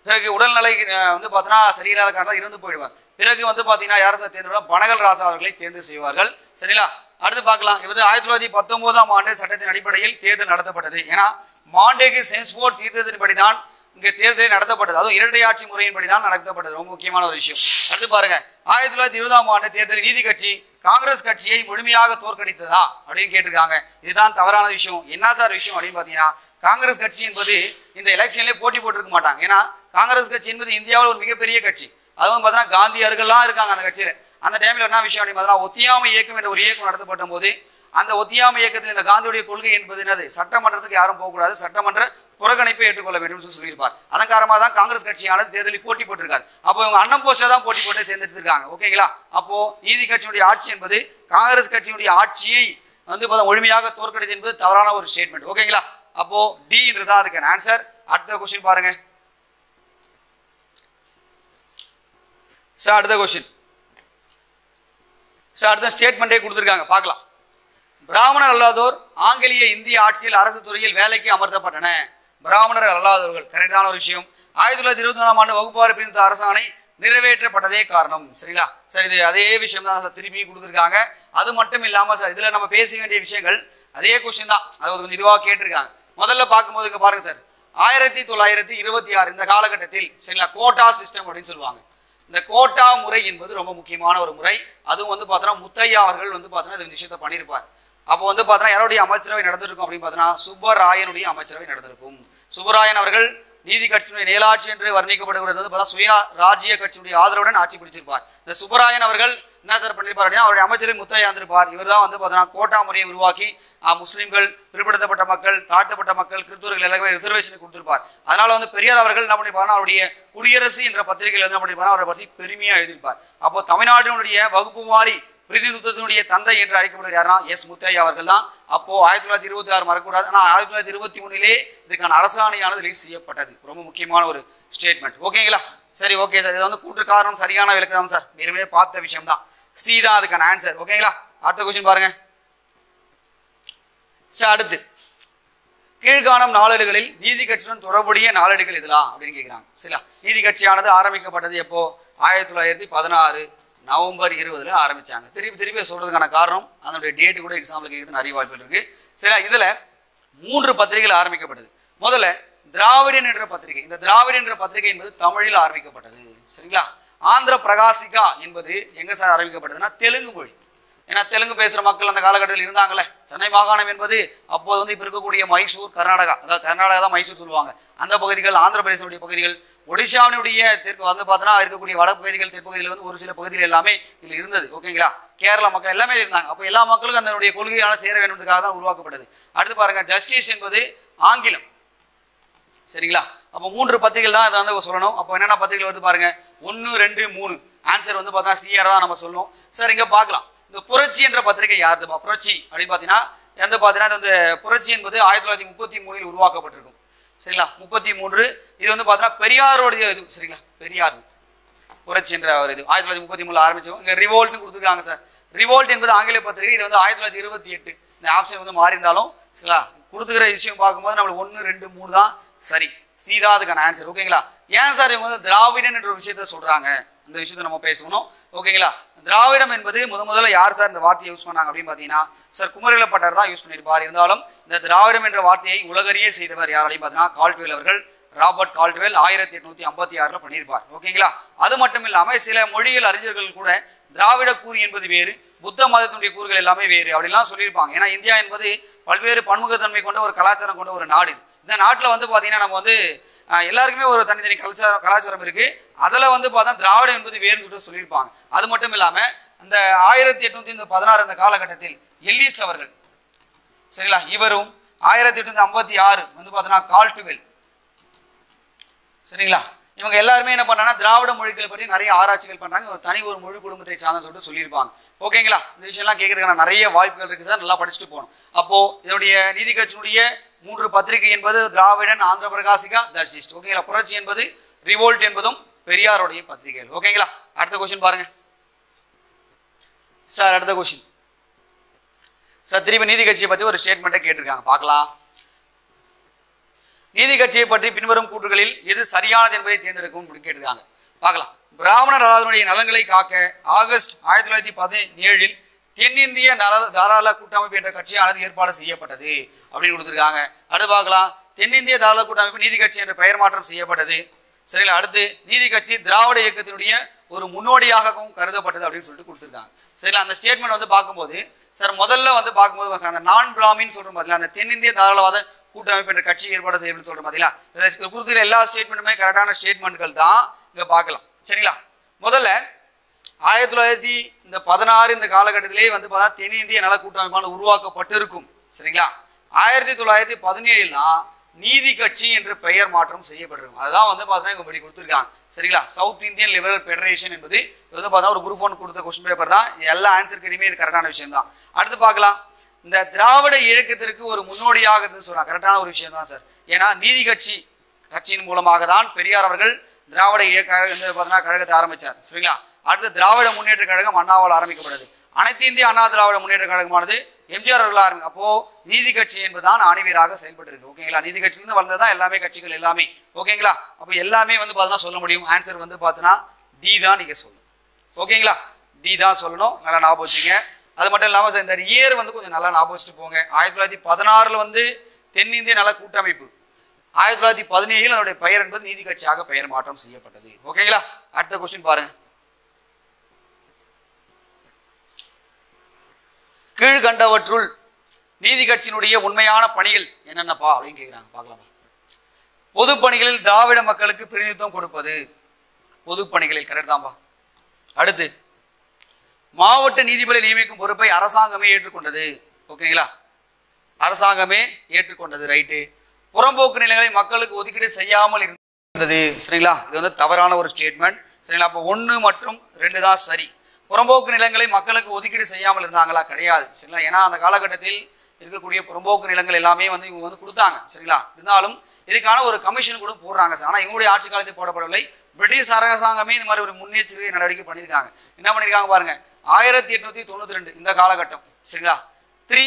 பிறகு உடல்நிலை வந்து பார்த்தீங்கன்னா சரியில்லாத காரணம் இறந்து போயிடுவார். பிறகு வந்து பார்த்தீங்கன்னா யாரை சார் தேர்ந்தெடுப்பார், பனகல் ராசா அவர்களை தேர்ந்து செய்வார்கள். சரிங்களா? அடுத்து பார்க்கலாம். இது 1919ஆம் ஆண்டு சட்டத்தின் அடிப்படையில் தேர்தல் நடத்தப்பட்டது. ஏன்னா மாண்டேகு சென்ஸ்போர்ட் தீர்த்தத்தின்படிதான் இங்க தேர்தல் நடத்தப்பட்டது. அதுவும் இரட்டை ஆட்சி முறையின்படிதான் நடத்தப்பட்டது. ரொம்ப முக்கியமான ஒரு விஷயம். அடுத்து பாருங்க, 1920ஆம் ஆண்டு தேர்தலில் நீதி கட்சி காங்கிரஸ் கட்சியை முழுமையாக தோற்கடித்ததா அப்படின்னு கேட்டிருக்காங்க. இதுதான் தவறான விஷயம். என்ன சார் விஷயம் அப்படின்னு பாத்தீங்கன்னா, காங்கிரஸ் கட்சி என்பது இந்த எலெக்ஷன்லேயே போட்டி போட்டிருக்க மாட்டாங்க. ஏன்னா காங்கிரஸ் கட்சி என்பது இந்தியாவில் ஒரு மிகப்பெரிய கட்சி. அதுவும் பார்த்தீங்கன்னா காந்தியர்கள்லாம் இருக்காங்க அந்த கட்சியில. அந்த டைம்ல என்ன விஷயம் அப்படின்னு பார்த்தீங்கன்னா, ஒத்தியாமை இயக்கம் என்ற ஒரு இயக்கம் நடத்தப்பட்ட போது அந்த ஒத்தியாமை இயக்கத்தில் இந்த காந்தியுடைய கொள்கை என்பது என்னது, சட்டமன்றத்துக்கு யாரும் போகக்கூடாது, சட்டமன்ற புறக்கணிப்பை ஏற்றுக்கொள்ள வேண்டும் என்று சொல்லியிருப்பார். அதன் காரணமாக தான் காங்கிரஸ் கட்சியானது தேர்தலில் போட்டி போட்டிருக்காரு. அப்போ இவங்க அண்ணன் போஸ்டர் தான் போட்டி போட்டு தேர்ந்தெடுத்திருக்காங்க. ஓகேங்களா? அப்போ நீதி கட்சியுடைய ஆட்சி என்பது காங்கிரஸ் கட்சியுடைய ஆட்சியை வந்து முழுமையாக தோற்கடித்தது என்பது தவறான ஒரு ஸ்டேட்மெண்ட். ஓகேங்களா? அப்போ டி என்றுதான் அதுக்கு ஆன்சர். அடுத்த கொஸ்டின் பாருங்க சார். அடுத்த கொஸ்டின் சார், அடுத்த ஸ்டேட்மெண்டே கொடுத்திருக்காங்க, பார்க்கலாம். பிராமணர் அல்லாதோர் ஆங்கிலேய இந்திய ஆட்சியில் அரசு துறையில் வேலைக்கு அமர்த்தப்பட்டன. பிராமணர் அல்லாதவர்கள் கரெக்டான ஒரு விஷயம். 1924ஆம் ஆண்டு வகுப்பாறு பிரிவு அரசாணை நிறைவேற்றப்பட்டதே காரணம். சரிங்களா? சரி, இது அதே விஷயம் தான் திருப்பி கொடுத்துருக்காங்க. அது மட்டும் இல்லாம சார், இதுல நம்ம பேச வேண்டிய விஷயங்கள் அதே கொஸ்டின் தான். அது கொஞ்சம் இதுவாக கேட்டிருக்காங்க. முதல்ல பார்க்கும்போது இங்க பாருங்க சார், 1926 இந்த காலகட்டத்தில் சரிங்களா கோட்டா சிஸ்டம் அப்படின்னு சொல்லுவாங்க. இந்த கோட்டா முறை என்பது ரொம்ப முக்கியமான ஒரு முறை. அதுவும் வந்து பார்த்தோன்னா முத்தையா அவர்கள் வந்து பார்த்தோன்னா இந்த விஷயத்தை பண்ணியிருப்பார். அப்போ வந்து பார்த்தோன்னா யாருடைய அமைச்சரவை நடந்திருக்கும் அப்படின்னு பார்த்தோன்னா சுப்பராயனுடைய அமைச்சரவை நடந்திருக்கும். சுப்பராயன் அவர்கள் நீதி கட்சியினுடைய நேலாட்சி என்று வர்ணிக்கப்படுகிறது வந்து பார்த்தா சுய ராஜ்ய கட்சியுடைய ஆதரவுடன் ஆட்சி பிடிச்சிருப்பார். இந்த சுப்பராயன் அவர்கள் என்ன சார் பண்ணியிருப்பார் அப்படின்னா, அவருடைய அமைச்சரை முத்தையா இருந்திருப்பார். இவர் தான் வந்து பார்த்தோன்னா கோட்டா முறையை உருவாக்கி முஸ்லீம்கள், பிற்படுத்தப்பட்ட மக்கள், தாழ்த்தப்பட்ட மக்கள், கிறிஸ்துவர்கள் எல்லாமே ரிசர்வேஷன் கொடுத்திருப்பார். அதனால வந்து பெரியார் அவர்கள் என்ன பண்ணிருப்பார், அவருடைய குடியரசு என்ற பத்திரிகையில் என்ன பண்ணிருப்பார், அவரை பற்றி பெருமையா எழுதியிருப்பார். அப்போ தமிழ்நாட்டினுடைய வகுப்பு வாரி பிரதிநிதித்துவத்தினுடைய தந்தை என்று அழைக்கப்படுகிற யாரா எஸ் முத்தையா அவர்கள் தான். அப்போ 1926 மறக்கக்கூடாது. ஆனால் 1921 இதுக்கான அரசாணையானது ரிலீஸ் செய்யப்பட்டது. ரொம்ப முக்கியமான ஒரு ஸ்டேட்மெண்ட். ஓகேங்களா? சரி, ஓகே சார். இது வந்து கூற்று காரணம் சரியான விளக்கம் சார். ஏற்கனவே பார்த்த விஷயம் தான். சி தான் அதுக்கான ஆன்சர். ஓகேங்களா? அடுத்த கொஸ்டின் பாருங்க சார். அடுத்து, கீழ்காணும் நாளேடுகளில் நீதி கட்சியுடன் தொடர்புடைய நாளேடுகள் இதெல்லாம் அப்படின்னு கேட்கிறாங்க. சரிங்களா? நீதி கட்சியானது ஆரம்பிக்கப்பட்டது எப்போ? 1916 நவம்பர் 20 ஆரம்பிச்சாங்க. திருப்பி சொல்றதுக்கான காரணம் அதனுடைய டேட்டு கூட எக்ஸாம்பிள் கேட்கறது நிறைய வாய்ப்புகள் இருக்கு. சரியா? இதுல 3 பத்திரிகைகள் ஆரம்பிக்கப்பட்டது. முதல்ல திராவிடன் என்ற பத்திரிகை. இந்த திராவிடன் என்ற பத்திரிகை என்பது தமிழில் ஆரம்பிக்கப்பட்டது. சரிங்களா? ஆந்திர பிரகாசிகா என்பது எங்க சார் ஆரம்பிக்கப்பட்டதுன்னா தெலுங்கு மொழி. ஏன்னா தெலுங்கு பேசுற மக்கள் அந்த காலகட்டத்தில் இருந்தாங்கல்ல. சென்னை மாகாணம் என்பது அப்போது வந்து இப்ப இருக்கக்கூடிய மைசூர், கர்நாடகா, அதாவது கர்நாடகா தான் மைசூர் சொல்லுவாங்க, அந்த பகுதிகள், ஆந்திர பிரதேசனுடைய பகுதிகள், ஒடிஷாவினுடைய தெற்கு வந்து பார்த்தோன்னா இருக்கக்கூடிய வடப்பகுதிகள், தெற்பகுதியில் வந்து ஒரு சில பகுதிகள் எல்லாமே இதில் இருந்தது. ஓகேங்களா? கேரளா மக்கள் எல்லாமே இருந்தாங்க. அப்போ எல்லா மக்களுக்கும் அதனுடைய கொள்கையான சேர வேண்டும்ன்றதுக்காக தான் உருவாக்கப்பட்டது. அடுத்து பாருங்க, ஜஸ்டிஸ் என்பது ஆங்கிலம். சரிங்களா? அப்போ 3 பத்திரிகைகள் தான் இதை வந்து சொல்லணும். அப்போ என்னென்ன பத்திரிகைகள் வந்து பாருங்க, 1, 2, 3. ஆன்சர் வந்து பார்த்தா சிஆர் தான் நம்ம சொல்லணும். சார் இங்க பார்க்கலாம், இந்த புரட்சி என்ற பத்திரிகை யாருதுப்பா? புரட்சி அப்படின்னு பார்த்தீங்கன்னா எந்த பார்த்தீங்கன்னா இந்த புரட்சி என்பது 1933 உருவாக்கப்பட்டிருக்கும். சரிங்களா? 33. இது வந்து பார்த்தீங்கன்னா பெரியாருடைய இது. சரிங்களா? பெரியார் புரட்சி என்ற ஒரு இது 1933 ஆரம்பிச்சோம். இங்க ரிவோல்ட்னு கொடுத்துருக்காங்க சார். ரிவோல்ட் என்பது ஆங்கில பத்திரிகை. இது வந்து 1928. இந்த ஆப்ஷன் வந்து மாறி இருந்தாலும் சரிங்களா கொடுத்துக்கிற விஷயம் பார்க்கும்போது நம்மளுக்கு 1, 2, 3 தான் சரி. சீதா அதுக்கான ஆன்சர். ஓகேங்களா? ஏன் சார் இவங்க வந்து திராவிடன் என்ற ஒரு விஷயத்த சொல்றாங்க, அந்த விஷயத்தை நம்ம பேசணும். ஓகேங்களா? திராவிடம் என்பது முதல்ல யார் சார் இந்த வார்த்தையை யூஸ் பண்ணாங்க அப்படின்னு பார்த்தீங்கன்னா சார் குமரிலப்பட்டர் தான் யூஸ் பண்ணியிருப்பார். இருந்தாலும் இந்த திராவிடம் என்ற வார்த்தையை உலகறிய செய்தவர் யார் அப்படின்னு பார்த்தீங்கன்னா கால்ட்வெல் அவர்கள். ராபர்ட் கால்ட்வெல் 1856 பண்ணியிருப்பார். ஓகேங்களா? அது மட்டும் இல்லாமல் சில மொழியியல் அறிஞர்கள் கூட திராவிட கூறு என்பது வேறு, புத்த மதத்தினுடைய கூறுகள் எல்லாமே வேறு அப்படிலாம் சொல்லியிருப்பாங்க. ஏன்னா இந்தியா என்பது பல்வேறு பன்முகத்தன்மை கொண்ட ஒரு கலாச்சாரம் கொண்ட ஒரு நாடு. இது இந்த நாட்டில் வந்து பார்த்தீங்கன்னா நம்ம வந்து எல்லாருக்குமே ஒரு தனித்தனி கலாச்சாரம் இருக்கு. அதில் வந்து பார்த்தா திராவிடம் என்பது வேறுன்னு சொல்லியிருப்பாங்க. அது மட்டும் இல்லாமல் அந்த 1816 அந்த காலகட்டத்தில் எல்லிஸ் அவர்கள் சரிங்களா, இவரும் 1856 வந்து பார்த்தோன்னா கால்ட்வெல் சரிங்களா, இவங்க எல்லாருமே என்ன பண்றாங்கன்னா திராவிட மொழிகளை பற்றி நிறைய ஆராய்ச்சிகள் பண்றாங்க. ஒரு மொழி குடும்பத்தை சார்ந்த சொல்லிட்டு சொல்லியிருப்பாங்க. ஓகேங்களா? இந்த விஷயம்லாம் கேட்கறதுக்கான நிறைய வாய்ப்புகள் இருக்கு சார். நல்லா படிச்சுட்டு போகணும். அப்போ இதனுடைய நீதி கட்சியினுடைய 3 பத்திரிகை என்பது திராவிடன், ஆந்திர பிரகாசிகா, ஜஸ்டிஸ். ஓகேங்களா? புரட்சி என்பது ரிவோல்ட் என்பதும் பெரியாருடைய பத்திரிகைகள். ஓகேங்களா? அடுத்த கொஸ்டின் பாருங்க சார். அடுத்த கொஸ்டின் சார், திருப்பி நீதி கட்சியை பத்தி ஒரு ஸ்டேட்மெண்ட்டை கேட்டிருக்காங்க, பார்க்கலாம். நீதி கட்சியை பற்றி பின்வரும் கூற்றுகளில் எது சரியானது என்பதை தேர்ந்தெடுக்கும் கேட்டிருக்காங்க, பார்க்கலாம். பிராமணர் அல்லாதவருடைய நலன்களை காக்க ஆகஸ்ட் 1917 தென்னிந்திய தாராள கூட்டமைப்பு என்ற கட்சியானது ஏற்பாடு செய்யப்பட்டது அப்படின்னு கொடுத்துருக்காங்க. அடுத்து பார்க்கலாம், தென்னிந்திய தாராள கூட்டமைப்பு நீதி கட்சி என்ற பெயர் மாற்றம் செய்யப்பட்டது. சரிங்களா? அடுத்து நீதி கட்சி திராவிட இயக்கத்தினுடைய ஒரு முன்னோடியாகவும் கருதப்பட்டது அப்படின்னு சொல்லிட்டு கொடுத்துருக்காங்க. சரிங்களா? அந்த ஸ்டேட்மெண்ட் வந்து பார்க்கும்போது சார் முதல்ல வந்து பார்க்கும்போது அந்த நான் பிராமின் சொல்றோம் பார்த்தீங்களா, அந்த தென்னிந்திய தாராளவாத கூட்டமைப்பு என்ற கட்சி ஏற்பாடு செய்யப்பட்டு சொல்றோம் பார்த்தீங்களா, கொடுத்துருக்க எல்லா ஸ்டேட்மெண்ட்டுமே கரெக்டான ஸ்டேட்மெண்ட்கள் தான் இங்க பார்க்கலாம். சரிங்களா? முதல்ல 1916 இந்த காலகட்டத்திலேயே வந்து பார்த்தா தென்னிந்திய நல கூட்டமைப்பான உருவாக்கப்பட்டிருக்கும். சரிங்களா? 1917 தான் நீதி கட்சி என்று பெயர் மாற்றம் செய்யப்பட்டிருக்கும். அதுதான் வந்து பார்த்தீங்கன்னா இப்படி கொடுத்துருக்காங்க. சரிங்களா? சவுத் இந்தியன் லிபரல் ஃபெடரேஷன் என்பது இது வந்து பார்த்தா ஒரு குரூப் 1 கொடுத்த கொஸ்டின் பேப்பர் தான். எல்லா ஆன்சருக்குமே இது கரெக்டான விஷயம் தான். அடுத்து பார்க்கலாம், இந்த திராவிட இயக்கத்திற்கு ஒரு முன்னோடியாக இருந்து சொல்றாங்க. கரெக்டான ஒரு விஷயம் தான் சார். ஏன்னா நீதி கட்சியின் மூலமாக தான் பெரியார் அவர்கள் திராவிட இயக்க பார்த்தீங்கன்னா கழகத்தை ஆரம்பிச்சார். சரிங்களா? அடுத்து திராவிட முன்னேற்ற கழகம் அண்ணாவால் ஆரம்பிக்கப்பட்டது. அனைத்து இந்திய அண்ணா திராவிட முன்னேற்ற கழகமானது எம்ஜிஆர் அவர்கள் ஆரம்பிக்கும். அப்போ நீதி கட்சி என்பதுதான் அணிவீராக செயல்பட்டு இருக்கு. ஓகேங்களா? நீதி கட்சியிலிருந்து வளர்ந்ததான் எல்லாமே கட்சிகள் எல்லாமே. ஓகேங்களா? அப்போ எல்லாமே வந்து பார்த்தீங்கன்னா சொல்ல முடியும். ஆன்சர் வந்து பார்த்தீங்கன்னா டி தான் நீங்க சொல்லணும். ஓகேங்களா? டி தான் சொல்லணும். நல்லா ஞாபகம் வச்சுங்க. அது மட்டும் இல்லாமல் இந்த இயர் வந்து கொஞ்சம் நல்லா ஞாபகம் வச்சுட்டு போங்க. 1916 வந்து தென்னிந்திய நல கூட்டமைப்பு, 1917 அதனுடைய பெயர் என்பது நீதி கட்சியாக பெயர் மாற்றம் செய்யப்பட்டது. ஓகேங்களா? அடுத்த கொஸ்டின் பாருங்க. கீழ்கண்டவற்றுள் நீதி கட்சியினுடைய உண்மையான பணிகள் என்னென்னப்பா அப்படின்னு கேட்குறாங்க. பார்க்கலாமா? பொது பணிகளில் திராவிட மக்களுக்கு பிரதிநிதித்துவம் கொடுப்பது. பொது பணிகளில் கரெக்ட் தான்பா. அடுத்து மாவட்ட நீதிபதி நியமிக்கும் பொறுப்பை அரசாங்கமே ஏற்றுக்கொண்டது. ஓகேங்களா? அரசாங்கமே ஏற்றுக்கொண்டது. ரைட்டு. புறம்போக்கு நிலங்களை மக்களுக்கு ஒதுக்கீடு செய்யாமல் இருந்தது. சரிங்களா? இது வந்து தவறான ஒரு ஸ்டேட்மெண்ட். சரிங்களா? அப்போ 1 மற்றும் 2 தான் சரி. புறம்போக்கு நிலங்களை மக்களுக்கு ஒதுக்கீடு செய்யாமல் இருந்தாங்களா? கிடையாது. சரிங்களா? ஏன்னா அந்த காலகட்டத்தில் இருக்கக்கூடிய புறம்போக்கு நிலங்கள் எல்லாமே வந்து இவங்க வந்து கொடுத்தாங்க. சரிங்களா? இருந்தாலும் இதுக்கான ஒரு கமிஷன் கூட போடுறாங்க சார். ஆனால் இவங்களுடைய ஆட்சி காலத்தில் போடப்படவில்லை. பிரிட்டிஷ் அரசாங்கமே இந்த மாதிரி ஒரு முன்னெச்சரிக்கை நடவடிக்கை பண்ணியிருக்காங்க. என்ன பண்ணியிருக்காங்க பாருங்க, 1892 இந்த காலகட்டம். சரிங்களா? த்ரீ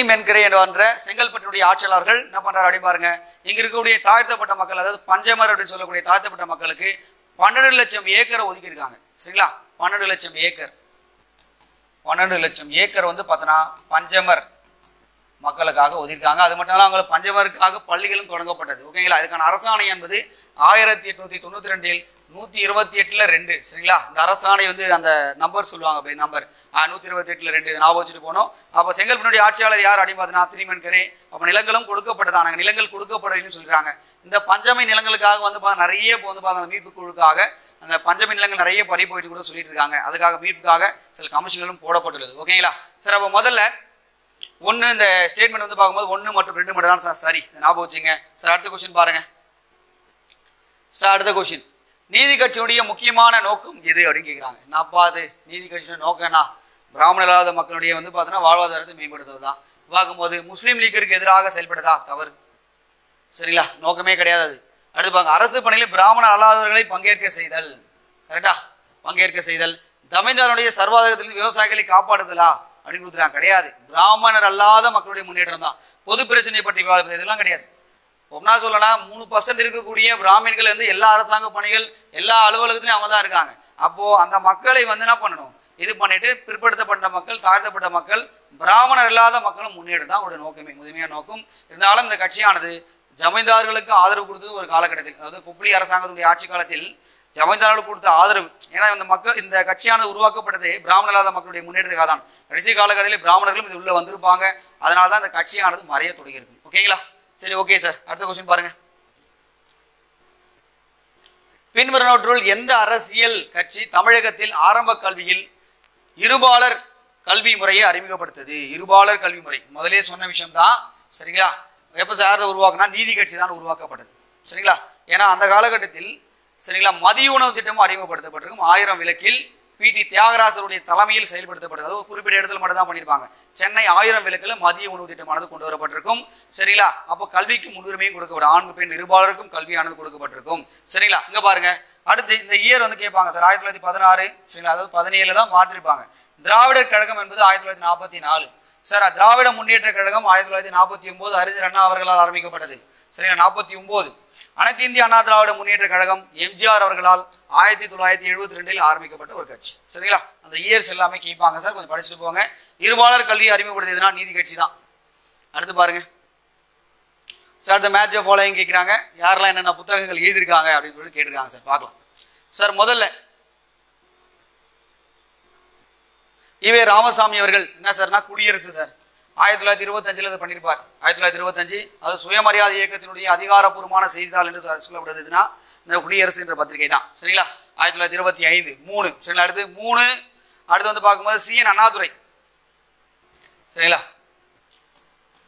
மென்கரை என்ற செங்கல்பட்டுடைய ஆட்சியாளர்கள் என்ன பண்றாரு அப்படி பாருங்க, இங்க இருக்கக்கூடிய தாழ்த்தப்பட்ட மக்கள், அதாவது பஞ்சமர் அப்படின்னு சொல்லக்கூடிய தாழ்த்தப்பட்ட மக்களுக்கு 12 லட்சம் ஏக்கரை ஒதுக்கி இருக்காங்க. சரிங்களா? 12 லட்சம் ஏக்கர் வந்து பார்த்தோன்னா பஞ்சமர் மக்களுக்காக ஒதுக்கிருக்காங்க. அது மட்டும் இல்லாமல் அவங்களுக்கு பஞ்சமருக்காக பள்ளிகளும் தொடங்கப்பட்டது. ஓகேங்களா? இதுக்கான அரசாணை என்பது 1892 128 சரிங்களா? இந்த அரசாணை வந்து அந்த நம்பர் சொல்லுவாங்க, நம்பர் 128 ஞாபகம் வச்சுட்டு போனோம். அப்போ செங்கல்பட்டுடைய ஆட்சியாளர் யார் அப்படின்னு பார்த்தீங்கன்னா திரிமென்கரே. அப்போ நிலங்களும் கொடுக்கப்பட்டதான நிலங்கள் கொடுக்கப்படலன்னு சொல்றாங்க. இந்த பஞ்சமை நிலங்களுக்காக வந்து நிறைய வந்து அந்த மீட்பு குழுக்காக அந்த பஞ்சமை நிலங்கள் நிறைய பறி போயிட்டு கூட சொல்லிட்டு இருக்காங்க. அதுக்காக மீட்புக்காக சில கமிஷன்களும் போடப்பட்டுள்ளது. ஓகேங்களா? சரி, அப்போ முதல்ல 1 இந்த ஸ்டேட்மெண்ட் வந்து பார்க்கும்போது 1 மற்றும் 2 மட்டும் தான் சார் சரி. ஞாபகம் வச்சுங்க சார். அடுத்த கொஸ்டின் பாருங்க சார். அடுத்த கொஸ்டின், நீதி கட்சியுடைய முக்கியமான நோக்கம் எது அப்படின்னு கேட்குறாங்க. என்னப்பா அது நீதி கட்சியோட நோக்கம்னா பிராமண இல்லாத மக்களுடைய வந்து பார்த்தீங்கன்னா வாழ்வாதாரத்தை மேம்படுத்துவது தான். பார்க்கும்போது முஸ்லீம் லீக்கிற்கு எதிராக செயல்படுதா? தவறு. சரிங்களா? நோக்கமே கிடையாது அது. அடுத்து பாருங்க, அரசு பணியில் பிராமண அல்லாதவர்களை பங்கேற்க செய்தல். கரெக்டா? பங்கேற்க செய்தல். ஜமீன்தாருடைய சர்வாதிகாரத்திலிருந்து விவசாயிகளை காப்பாடுதலா அப்படின்னு கொடுத்துறாங்க. கிடையாது. பிராமணர் அல்லாத மக்களுடைய முன்னேற்றம் தான். பொது பிரச்சனை பற்றி விவாதிப்பது இதெல்லாம் கிடையாது. ஒன்னா சொல்லலாம் 3% இருக்கக்கூடிய பிராமணர்கள் வந்து எல்லா அரசாங்க பணிகள் எல்லா அலுவலகத்திலையும் அவங்க தான் இருக்காங்க. அப்போ அந்த மக்களை வந்து என்ன பண்ணணும், இது பண்ணிட்டு பிற்படுத்தப்பட்ட மக்கள், தாழ்த்தப்பட்ட மக்கள், பிராமணர் இல்லாத மக்களும் முன்னேற்றம் தான் அவருடைய நோக்கமே, முதன்மையான நோக்கம். இருந்தாலும் இந்த கட்சியானது ஜமீன்தார்களுக்கு ஆதரவு கொடுத்தது ஒரு காலகட்டத்தில், அதாவது குப்ளி அரசாங்கத்துடைய ஆட்சி காலத்தில் ஜமீன்தார்களுக்கு கொடுத்த ஆதரவு. ஏன்னா இந்த கட்சியானது உருவாக்கப்பட்டது பிராமணர் இல்லாத மக்களுடைய முன்னேற்றத்துக்காக தான். கடைசி காலகட்டத்தில் பிராமணர்களும் இது உள்ள வந்திருப்பாங்க. அதனால தான் இந்த கட்சியானது மறைய தொடங்கியிருக்கு. ஓகேங்களா? சரி, ஓகே சார். அடுத்த கொஸ்டின் பாருங்க. பின்வருவனவற்றுள் எந்த அரசியல் கட்சி தமிழகத்தில் ஆரம்ப கல்வியில் இருபாலர் கல்வி முறையை அறிமுகப்படுத்தது? இருபாலர் கல்வி முறை முதலே சொன்ன விஷயம் தான். சரிங்களா? எப்ப சார் உருவாக்குனா நீதி கட்சி தான் உருவாக்கப்பட்டது. சரிங்களா? ஏன்னா அந்த காலகட்டத்தில் சரிங்களா மதிய உணவு திட்டமும் அறிமுகப்படுத்தப்பட்டிருக்கும். 1000 விளக்கில் PT தியாகராசருடைய தலைமையில் செயல்படுத்தப்பட்டது. அது குறிப்பிட்ட இடத்துல மட்டும் தான் பண்ணியிருப்பாங்க. சென்னை 1000 விளக்கில் மதிய உணவு திட்டமானது கொண்டு வரப்பட்டிருக்கும். சரிங்களா? அப்போ கல்விக்கு முன்னுரிமையும் கொடுக்கப்படும். ஆண் பெண் இருபாலருக்கும் கல்வியானது கொடுக்கப்பட்டிருக்கும். சரிங்களா? இங்க பாருங்க. அடுத்து இந்த இயர் வந்து கேட்பாங்க சார். 1916 சரிங்களா? அதாவது 17 தான் மாற்றிருப்பாங்க. திராவிடர் கழகம் என்பது 1944. சார் திராவிட முன்னேற்ற கழகம் 1949 அறிஞர் அண்ணா அவர்களால் ஆரம்பிக்கப்பட்டது. சரிங்களா? 49. அனைத்து இந்திய அண்ணா திராவிட முன்னேற்ற கழகம் எம்ஜிஆர் அவர்களால் 1972 ஆரம்பிக்கப்பட்ட ஒரு கட்சி. சரிங்களா? அந்த இயர்ஸ் எல்லாமே கேட்பாங்க சார், கொஞ்சம் படிச்சுட்டு போங்க. இருபாலர் கல்வி அறிமுகப்படுத்தியதுனா நீதி கட்சி தான். அடுத்து பாருங்க சார், இந்த மேட்ச் ஆஃப் ஃபாலோயிங் கேட்குறாங்க, யாரெல்லாம் என்னென்ன புத்தகங்கள் எழுதியிருக்காங்க அப்படின்னு சொல்லிட்டு கேட்டிருக்காங்க சார். பார்க்கலாம் சார். முதல்ல ஈவே ராமசாமி அவர்கள் என்ன சார்னா குடியரசு சார் 1925 அதை பண்ணியிருப்பார். 1925 அது சுயமரியாதை இயக்கத்தினுடைய அதிகாரப்பூர்வமான செய்தித்தாள் என்று சொல்லப்படுதுன்னா இந்த குடியரசு என்ற பத்திரிகை தான். சரிங்களா? 1925 3. சரிங்களா? அடுத்து 3. அடுத்து வந்து பார்க்கும்போது CN அண்ணாதுரை. சரிங்களா?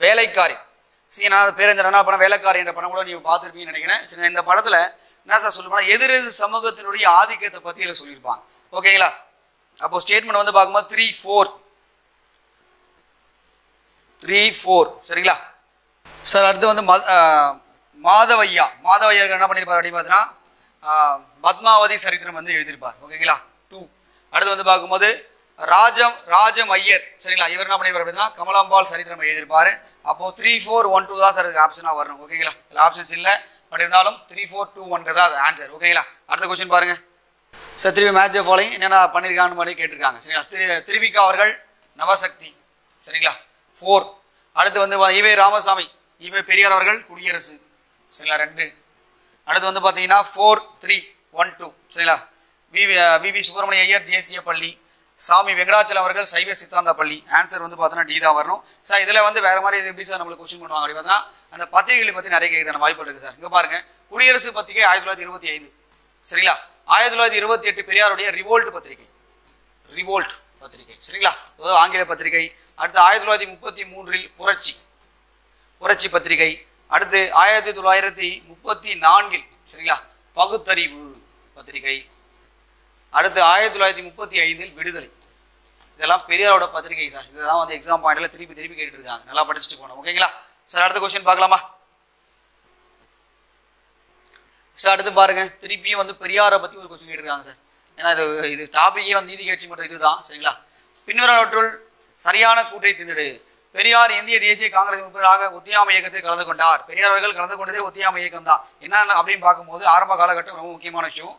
வேலைக்காரி. CN பேரறிஞர் அண்ணா படம் வேலைக்காரி என்ற படம் கூட நீங்க பார்த்துருப்பீங்கன்னு நினைக்கிறேன். சரி, இந்த படத்துல என்ன சார் சொல்லுவாங்க, எதிரெது சமூகத்தினுடைய ஆதிக்கத்தை பத்தி இதில் சொல்லியிருப்பாங்க. ஓகேங்களா? அப்போ ஸ்டேட்மெண்ட் வந்து பார்க்கும்போது 3-4. சரிங்களா சார்? அடுத்து வந்து மாதவையா என்ன பண்ணியிருப்பார் அப்படின்னு பார்த்தீங்கன்னா பத்மாவதி சரித்திரம் வந்து எழுதியிருப்பார். ஓகேங்களா? 2. அடுத்து வந்து பார்க்கும்போது ராஜம் ஐயர். சரிங்களா? இவர் என்ன பண்ணியிருப்பார் அப்படின்னா கமலாம்பாள் சரித்திரம் எழுதியிருப்பார். அப்போ 3-4-1-2 தான் சார் ஆப்ஷனாக வரணும். ஓகேங்களா? இல்லை ஆப்ஷன்ஸ் இல்லை, பட் இருந்தாலும் 3-4-2-1 தான் அது ஆன்சர். ஓகேங்களா? அடுத்த கொஸ்டின் பாருங்க சார். திருப்பி மேட்ச் ஃபாலோயிங் என்னென்ன பண்ணியிருக்காங்கன்னு மாதிரி கேட்டிருக்காங்க. சரிங்களா? திருவிக்கா அவர்கள் நவசக்தி. சரிங்களா? 4. அடுத்து வந்து ஈவே ராமசாமி ஈவே பெரியார் அவர்கள் குடியரசு. சரிங்களா? 2. அடுத்து வந்து பார்த்தீங்கன்னா 4-3-1-2. சரிங்களா? வி சுப்பிரமணிய ஐயர் தேசிய பள்ளி. சாமி வெங்கடாச்சலம் அவர்கள் சைவ சித்தாந்த பள்ளி. ஆன்சர் வந்து பார்த்தீங்கன்னா டி தான் வரணும் சார். இதில் வந்து வேறு மாதிரி எப்படி சார் நம்மளுக்கு கொஸ்டின் பண்ணுவாங்க அப்படின்னு பார்த்தீங்கன்னா அந்த பத்திரிகைகளை பற்றி நிறைய கேட்குற வாய்ப்பு இருக்குது சார். இங்கே பாருங்கள், குடியரசு பத்திரிகை 1925. சரிங்களா? 1928 பெரியாருடைய ரிவோல்ட் பத்திரிகை. சரிங்களா? ஆங்கில பத்திரிகை. அடுத்து 1933 புரட்சி பத்திரிகை. அடுத்து 1934 சரிங்களா பகுத்தறிவு பத்திரிகை. அடுத்து 1935 விடுதலை. இதெல்லாம் பெரியாரோட பத்திரிகை சார். இதெல்லாம் வந்து எக்ஸாம் பாயிண்ட்ல திருப்பி கேட்டுட்டு இருக்காங்க. நல்லா படிச்சுட்டு போகணும். ஓகேங்களா சார்? அடுத்த கொஸ்டின் பார்க்கலாமா சார்? அடுத்து பாருங்க, திருப்பியும் வந்து பெரியாரை பத்தி ஒரு கொஸ்டின் கேட்டிருக்காங்க சார். ஏன்னா இது டாபிக்கே வந்து நீதி கட்சி மற்றும் இதுதான். சரிங்களா? பின்வருவனவற்றுள் சரியான கூற்றை தேர்ந்தெடு. பெரியார் இந்திய தேசிய காங்கிரஸ் உறுப்பினராக ஒத்தியாமை இயக்கத்தில் கலந்து கொண்டார். பெரியார் அவர்கள் கலந்து கொண்டதே ஒத்தியாமை இயக்கம் தான். என்ன அப்படின்னு பார்க்கும்போது ஆரம்ப காலகட்டம் ரொம்ப முக்கியமான விஷயம்.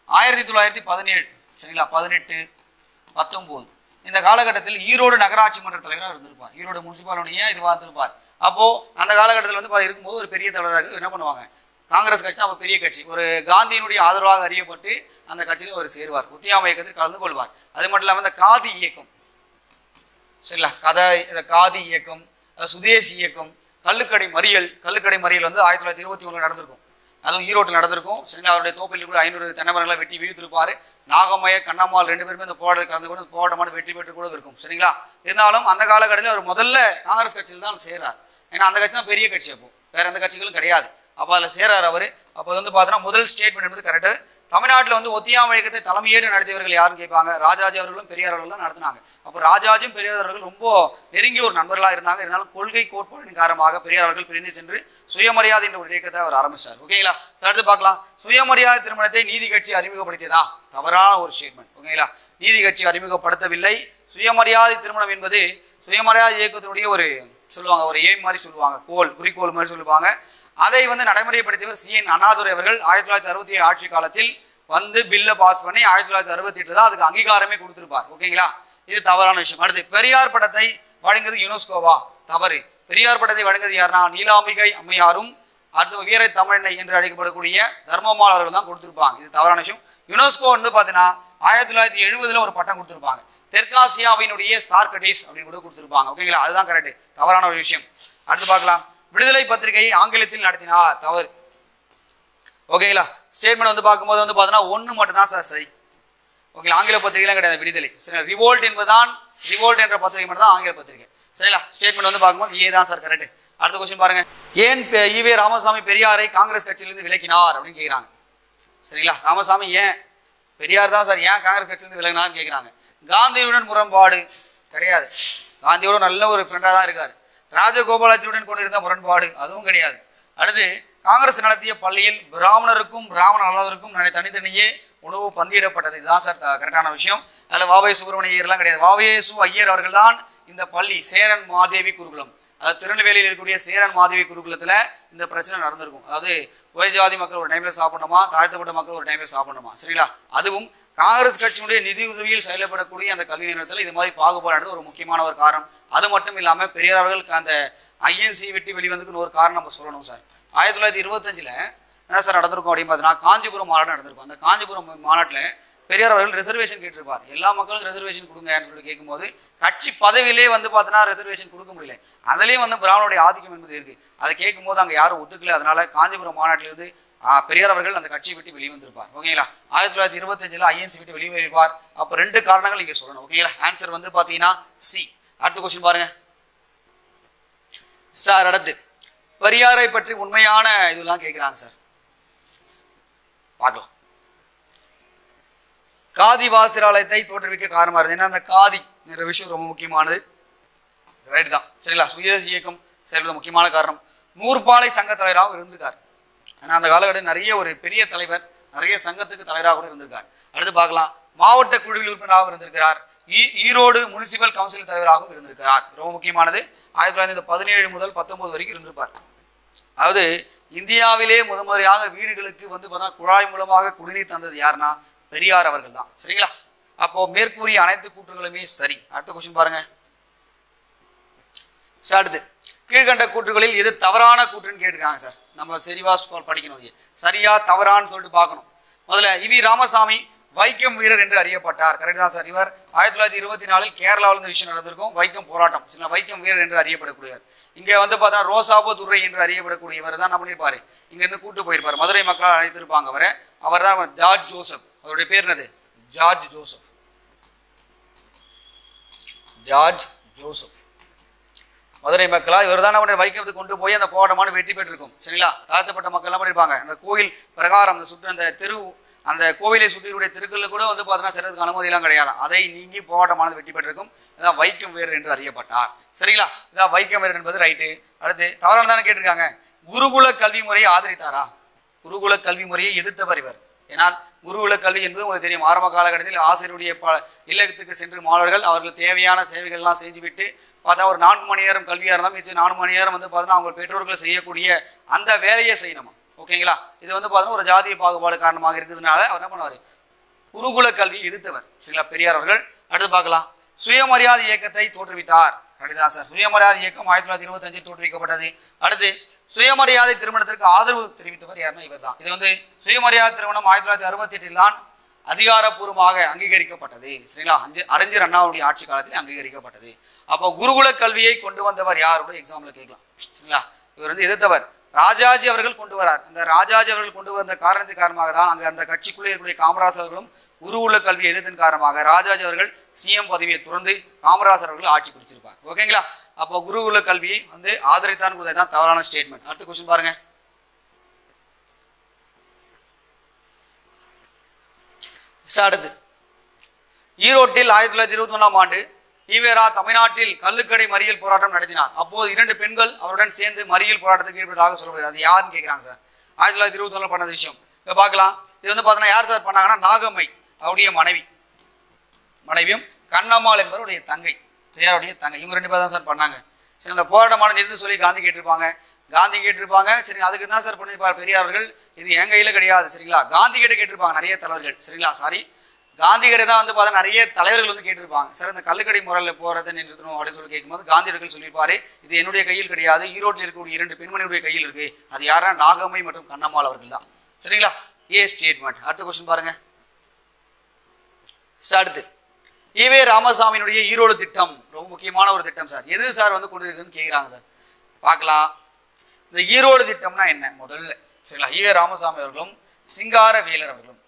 1917 சரிங்களா 18 19 இந்த காலகட்டத்தில் ஈரோடு நகராட்சி மன்ற தலைவராக இருந்திருப்பார். ஈரோடு முனிசிபாலிட்டிய இதுவாக இருந்திருப்பார். அப்போ அந்த காலகட்டத்தில் வந்து இருக்கும்போது ஒரு பெரிய தலைவராக என்ன பண்ணுவாங்க, காங்கிரஸ் கட்சி தான் பெரிய கட்சி, ஒரு காந்தியினுடைய ஆதரவாக அறியப்பட்டு அந்த கட்சியில் அவர் சேருவார், ஒத்தியாமை இயக்கத்தில் கலந்து கொள்வார். அது மட்டும் இல்லாமல் இந்த காதி இயக்கம் சரிங்களா, காதி இயக்கம், சுதேசி இயக்கம், கள்ளுக்கடை மறியல் வந்து 1921 நடந்திருக்கும். அதுவும் ஈரோட்டில் நடந்திருக்கும். சரிங்களா? அவருடைய தோப்பில் கூட 500 தென்னை மரங்களை வெட்டி வீழ்த்திருப்பாரு. நாகமய கண்ணம்மாள் 2 பேருமே இந்த போராட்டத்தில் கலந்து கொண்டு போராட்டமான வெற்றி பெற்று கூட இருக்கும். சரிங்களா? இருந்தாலும் அந்த காலகட்டத்தில் அவர் முதல்ல காங்கிரஸ் கட்சியில் தான் சேரார். ஏன்னா அந்த கட்சி தான் பெரிய கட்சி, அப்போ வேற எந்த கட்சிகளும் கிடையாது. அப்போ அதில் சேரார் அவர். அப்போ வந்து பார்த்தோன்னா முதல் ஸ்டேட்மெண்ட் என்பது கரெக்டு. தமிழ்நாட்டில் வந்து ஒத்தியாமை இயக்கத்தை தலைமையேற்று நடத்தியவர்கள் யாருன்னு கேட்பாங்க. ராஜாஜி அவர்களும் பெரியார் அவர்கள் தான் நடத்தினாங்க. அப்போ ராஜாஜியும் பெரியார் அவர்கள் ரொம்ப நெருங்கிய ஒரு நண்பர்களாக இருந்தாங்க. இருந்தாலும் கொள்கை கோட்பாடின் காரணமாக பெரியார் அவர்கள் பிரிந்து சென்று சுயமரியாதை என்ற ஒரு இயக்கத்தை அவர் ஆரம்பிச்சார். ஓகேங்களா? அடுத்து பார்க்கலாம். சுயமரியாதை திருமணத்தை நீதி கட்சி அறிமுகப்படுத்தியதா? தவறான ஒரு ஸ்டேட்மெண்ட். ஓகேங்களா? நீதி கட்சி அறிமுகப்படுத்தவில்லை. சுயமரியாதை திருமணம் என்பது சுயமரியாதை இயக்கத்தினுடைய ஒரு சொல்லுவாங்க, ஒரு எய்ம் மாதிரி சொல்லுவாங்க, குறிக்கோள் மாதிரி சொல்லுவாங்க. அதை வந்து நடைமுறைப்படுத்தியவர் CN அண்ணாதுரை அவர்கள் 1967 ஆட்சி காலத்தில் வந்து பில்லை பாஸ் பண்ணி 1968 தான் அதுக்கு அங்கீகாரமே கொடுத்திருப்பார். ஓகேங்களா? இது தவறான விஷயம். அடுத்து பெரியார் படத்தை வழங்குவது யுனெஸ்கோவா? தவறு. பெரியார் படத்தை வழங்குவது யாருன்னா நீலாம்பிகை அம்மையாரும் அடுத்து வீர தமிழனை என்று அழைக்கப்படக்கூடிய தர்மமால் அவர்கள் தான் கொடுத்திருப்பாங்க. இது தவறான விஷயம். யுனெஸ்கோ வந்து பார்த்தீங்கன்னா 1970 ஒரு பட்டம் கொடுத்திருப்பாங்க. தெற்காசியாவினுடைய சார்கடேஸ் அப்படின்னு கூட கொடுத்திருப்பாங்க. ஓகேங்களா? அதுதான் கரெக்ட். தவறான ஒரு விஷயம். அடுத்து பார்க்கலாம். விடுதலை பத்திரிகையை ஆங்கிலத்தில் நடத்தினார். தவறு. ஓகேங்களா? ஸ்டேட்மெண்ட் வந்து பார்க்கும்போது வந்து பார்த்தீங்கன்னா 1 மட்டும் தான் சார் சரி. ஓகேங்களா? ஆங்கில பத்திரிகைலாம் கிடையாது. விடுதலை சரி. ரிவோல்ட் என்பதுதான், ரிவோல்ட் என்ற பத்திரிகை மட்டும் தான் ஆங்கில பத்திரிகை. சரிங்களா? ஸ்டேட்மெண்ட் வந்து பார்க்கும்போது ஏ தான் சார் கரெக்ட். அடுத்த கொஸ்டின் பாருங்க. ஏன் ஈவே ராமசாமி பெரியாரை காங்கிரஸ் கட்சியிலிருந்து விலக்கினார் அப்படின்னு கேட்குறாங்க. சரிங்களா? ராமசாமி ஏன், பெரியார் தான் சார் ஏன் காங்கிரஸ் கட்சியிலிருந்து விலகினார்னு கேட்குறாங்க. காந்தியுடன் முரண்பாடு கிடையாது. காந்தியோட நல்ல ஒரு ஃப்ரெண்டாக தான் இருக்காரு. ராஜகோபாலாச்சாரியுடன் கொண்டிருந்த முரண்பாடு அதுவும் கிடையாது. அடுத்து காங்கிரஸ் நடத்திய பள்ளியில் பிராமணருக்கும் பிராமண அல்லாதவருக்கும் தனித்தனியே உணவு பந்தியிடப்பட்டது. இதுதான் சார் கரெக்டான விஷயம். அதில் வாவே சுப்பிரமணிய ஐயர்லாம் கிடையாது. வாவே ஐயர் அவர்கள் தான் இந்த பள்ளி சேரன் மாதேவி குருகுலம், அதாவது திருநெல்வேலியில் இருக்கக்கூடிய சேரன் மாதேவி குருகுலத்துல இந்த பிரச்சனை நடந்திருக்கும். அதாவது உயர் ஜாதி மக்கள் ஒரு டைம்ல சாப்பிடணுமா, தாழ்த்தப்பட்ட மக்கள் ஒரு டைம்ல சாப்பிடணுமா, சரிங்களா? அதுவும் காங்கிரஸ் கட்சியினுடைய நிதி உதவியில் செயல்படக்கூடிய அந்த கல்வி நிறுவனத்தில் இது மாதிரி பாகுபாடு ஒரு முக்கியமான ஒரு காரணம். அது மட்டும் இல்லாமல் பெரியார் அவர்களுக்கு அந்த ஐஎன்சி விட்டு வெளிவந்ததுக்குன்னு ஒரு காரணம் நம்ம சொல்லணும் சார். 1925 என்ன சார் நடந்திருக்கும் அப்படின்னு பார்த்தீங்கன்னா காஞ்சிபுரம் மாநாடு நடந்திருக்கும். அந்த காஞ்சிபுரம் மாநாட்டில் பெரியார் அவர்கள் ரிசர்வேஷன் கேட்டிருப்பார். எல்லா மக்களுக்கும் ரிசர்வேஷன் கொடுங்கன்னு சொல்லி கேட்கும்போது கட்சி பதவியிலே வந்து பார்த்தீங்கன்னா ரிசர்வேஷன் கொடுக்க முடியல. அதுலேயும் வந்து பிராமணனுடைய ஆதிக்கம் என்பது இருக்கு. அதை கேட்கும்போது அங்கே யாரும் ஒத்துக்கல. அதனால காஞ்சிபுரம் மாநாட்டிலிருந்து பெரியார் அவர்கள் அந்த கட்சியை விட்டு வெளிவந்திருப்பார். ஓகேங்களா? 1925 ஐஎன்சி விட்டு வெளிவந்திருப்பார். அப்போ 2 காரணங்கள் இங்கே சொல்லணும். ஓகேங்களா? ஆன்சர் வந்து பார்த்தீங்கன்னா சி. அடுத்த கொஸ்டின் பாருங்க சார். அடுத்து பெரியாரை பற்றி உண்மையான இதெல்லாம் கேட்கிறாங்க சார், பார்க்கலாம். காதி வாசிராலயத்தை தோற்றுவிக்க காரணமா இருந்தது ஏன்னா அந்த காதி என்ற விஷயம் ரொம்ப முக்கியமானது. ரைட் தான், சரிங்களா? சுயேசி இயக்கம் செயல்பட முக்கியமான காரணம். நூற்பாலை சங்க தலைவராகவும் இருந்திருக்கார். ஏன்னா அந்த காலகட்டத்தில் நிறைய ஒரு பெரிய தலைவர், நிறைய சங்கத்துக்கு தலைவராக கூட இருந்திருக்கார். அடுத்து பார்க்கலாம். மாவட்ட குழுவில் உறுப்பினராகவும் இருந்திருக்கிறார். ஈரோடு முனிசிபல் கவுன்சில் தலைவராகவும் இருந்திருக்கிறார். ரொம்ப முக்கியமானது. 1917 முதல் 19 வரைக்கும் இருந்திருப்பார். அதாவது இந்தியாவிலே முதன்முறையாக வீடுகளுக்கு வந்து பார்த்தா குழாய் மூலமாக குடிநீர் தந்தது யாருன்னா பெரியார் அவர்கள் தான், சரிங்களா? அப்போ மேற்கூறிய அனைத்து கூற்றுகளுமே சரி. அடுத்த கொஸ்டின் பாருங்க. அடுத்து கீழ்கண்ட கூற்றுகளில் எது தவறான கூற்றுன்னு கேட்டிருக்காங்க சார். நம்ம சரிவா படிக்கணும். சரியா தவறான்னு சொல்லிட்டு பார்க்கணும். முதல்ல இவி ராமசாமி வைக்கம் வீரர் என்று அறியப்பட்டார். கரெக்ட் தான் சார். இவர் 1924 கேரளாவில் இந்த விஷயம் நடந்திருக்கும். வைக்கம் போராட்டம், வைக்கம் வீரர் என்று அறியப்படக்கூடியவர். இங்க வந்து பார்த்தா ரோசாபோ துரை என்று அறியப்படக்கூடியவர் தான் என்ன பண்ணியிருப்பாரு, இங்க இருந்து கூட்டு போயிருப்பார். மதுரை மக்களால் அழைத்திருப்பாங்க அவரை. அவர் தான் ஜார்ஜ் ஜோசப். அவருடைய பேர் என்னது? George Joseph. George Joseph Madurai மக்களா இவர் தான் வைக்கத்துக்கு கொண்டு போய் அந்த போராட்டமான வெற்றி பெற்றிருக்கும், சரிங்களா? தாழ்த்தப்பட்ட மக்கள் எல்லாம் பண்ணிருப்பாங்க. அந்த கோயில் பிரகாரம் அந்த சுற்று அந்த தெரு அந்த கோவிலை சுற்றியுடைய தெருக்களில் கூட வந்து பார்த்தீங்கன்னா செல்றதுக்கு அனுமதியெல்லாம் கிடையாது. அதை நீங்கி போராட்டமானது வெற்றி பெற்றிருக்கும். இதான் வைக்கம் வீரர் என்று அறியப்பட்டார், சரிங்களா? இதான் வைக்கம் வீரர் என்பது ரைட்டு. அடுத்து தவறான தானே கேட்டிருக்காங்க. குருகுல கல்வி முறையை ஆதரித்தாரா? குருகுல கல்வி முறையை எதிர்த்தவர் இவர். ஏன்னால் குருகுல கல்வி என்பது உங்களுக்கு தெரியும். ஆரம்ப காலகட்டத்தில் ஆசிரியருடைய இல்லத்துக்கு சென்று மாணவர்கள் அவர்களுக்கு தேவையான சேவைகள்லாம் செஞ்சுவிட்டு பார்த்தா ஒரு 4 மணி நேரம் கல்வியாக இருந்தால் மிச்சம் 4 மணி நேரம் வந்து பார்த்தீங்கன்னா அவங்க பெற்றோர்கள் செய்யக்கூடிய அந்த வேலையை செய்யணுமா, ஓகேங்களா? இது வந்து பார்த்தீங்கன்னா ஒரு ஜாதிய பாகுபாடு காரணமாக இருக்கிறதுனால அவர் என்ன பண்ணுவார், குருகுல கல்வி எதிர்த்தவர், சரிங்களா, பெரியார் அவர்கள். அடுத்து பார்க்கலாம். சுயமரியாதை இயக்கத்தை தோற்றுவித்தார். அப்படிதான் சார். சுயமரியாதை இயக்கம் 1925 தோற்றுவிக்கப்பட்டது. அடுத்து சுயமரியாதை திருமணத்திற்கு ஆதரவு தெரிவித்தவர் யாருன்னா இவர் தான். இது வந்து சுயமரியாதை திருமணம் 1968 தான் அதிகாரப்பூர்வமாக அங்கீகரிக்கப்பட்டது, சரிங்களா? அறிஞர் அண்ணாவுடைய ஆட்சி காலத்தில் அங்கீகரிக்கப்பட்டது. அப்போ குருகுல கல்வியை கொண்டு வந்தவர் யாரோட எக்ஸாம்ல கேட்கலாம், சரிங்களா? இவர் வந்து எதிர்த்தவர் ராஜாஜி அவர்கள் கொண்டு வரார். இந்த ராஜாஜி அவர்கள் கொண்டு வந்த காரணத்தின் காரணமாக தான் அங்கே அந்த கட்சிக்குள்ளே இருக்கக்கூடிய காமராஜ் அவர்களும் குருகுல கல்வி எதிர்த்தின் காரணமாக ராஜாஜி அவர்கள் சிஎம் பதவியை துறந்து காமராஜர் அவர்கள் ஆட்சி குறிச்சிருப்பார், ஓகேங்களா? அப்போ குருகுல கல்வியை வந்து ஆதரித்தான் தான் தவறான ஸ்டேட்மெண்ட். அடுத்த கொஸ்டின் பாருங்க. அடுத்து ஈரோட்டில் 1921ஆம் ஆண்டு ஈவேரா தமிழ்நாட்டில் கள்ளுக்கடை மறியல் போராட்டம் நடத்தினார். அப்போது 2 பெண்கள் அவருடன் சேர்ந்து மறியல் போராட்டத்துக்கு ஈடுபட்டதாக சொல்லப்படுது. அது யாருன்னு கேட்கிறாங்க சார். 1921 பண்ண விஷயம் இப்போ பார்க்கலாம். இது வந்து பார்த்தீங்கன்னா யார் சார் பண்ணாங்கன்னா நாகம்மை அவருடைய மனைவியும் கண்ணம்மாள் என்பவருடைய தங்கை, பெரியாருடைய தங்கை. இவங்க 2 பேர் தான் சார் பண்ணாங்க. சரி, அந்த போராட்டமான நிறுத்த சொல்லி காந்தி கேட்டிருப்பாங்க. சரி, அதுக்கு தான் சார் பண்ணியிருப்பார் பெரியார் அவர்கள். இது என் கையில கிடையாது, சரிங்களா? காந்தி கிட்ட கேட்டிருப்பாங்க நிறைய தலைவர்கள், சரிங்களா? காந்தி கிட்ட தான் வந்து பார்த்தா நிறைய தலைவர்கள் வந்து கேட்டிருப்பாங்க. சார் இந்த கள்ளுக்கடை முறையில் போறதை நிறுத்தணும் அப்படின்னு சொல்லி கேட்கும்போது காந்தியடிகள் சொல்லியிருப்பாரு, இது என்னுடைய கையில் கிடையாது, ஈரோட்டில் இருக்கக்கூடிய 2 பெண்மணியுடைய கையில் இருக்கு. அது யாரா? நாகம்மை மற்றும் கண்ணம்மாள் அவர்கள் தான், சரிங்களா? ஏ ஸ்டேட்மெண்ட். அடுத்த கொஸ்டின் பாருங்க. அடுத்து ஈவே ராமசாமியினுடைய ஈரோடு திட்டம் ரொம்ப முக்கியமான ஒரு திட்டம் சார். எது சார் வந்து கொண்டு இருக்குன்னு கேட்குறாங்க சார். பார்க்கலாம். இந்த ஈரோடு திட்டம்னா என்ன முதல்ல, சரிங்களா? ஈவே ராமசாமி அவர்களும் சிங்காரவேலர் அவர்களும்.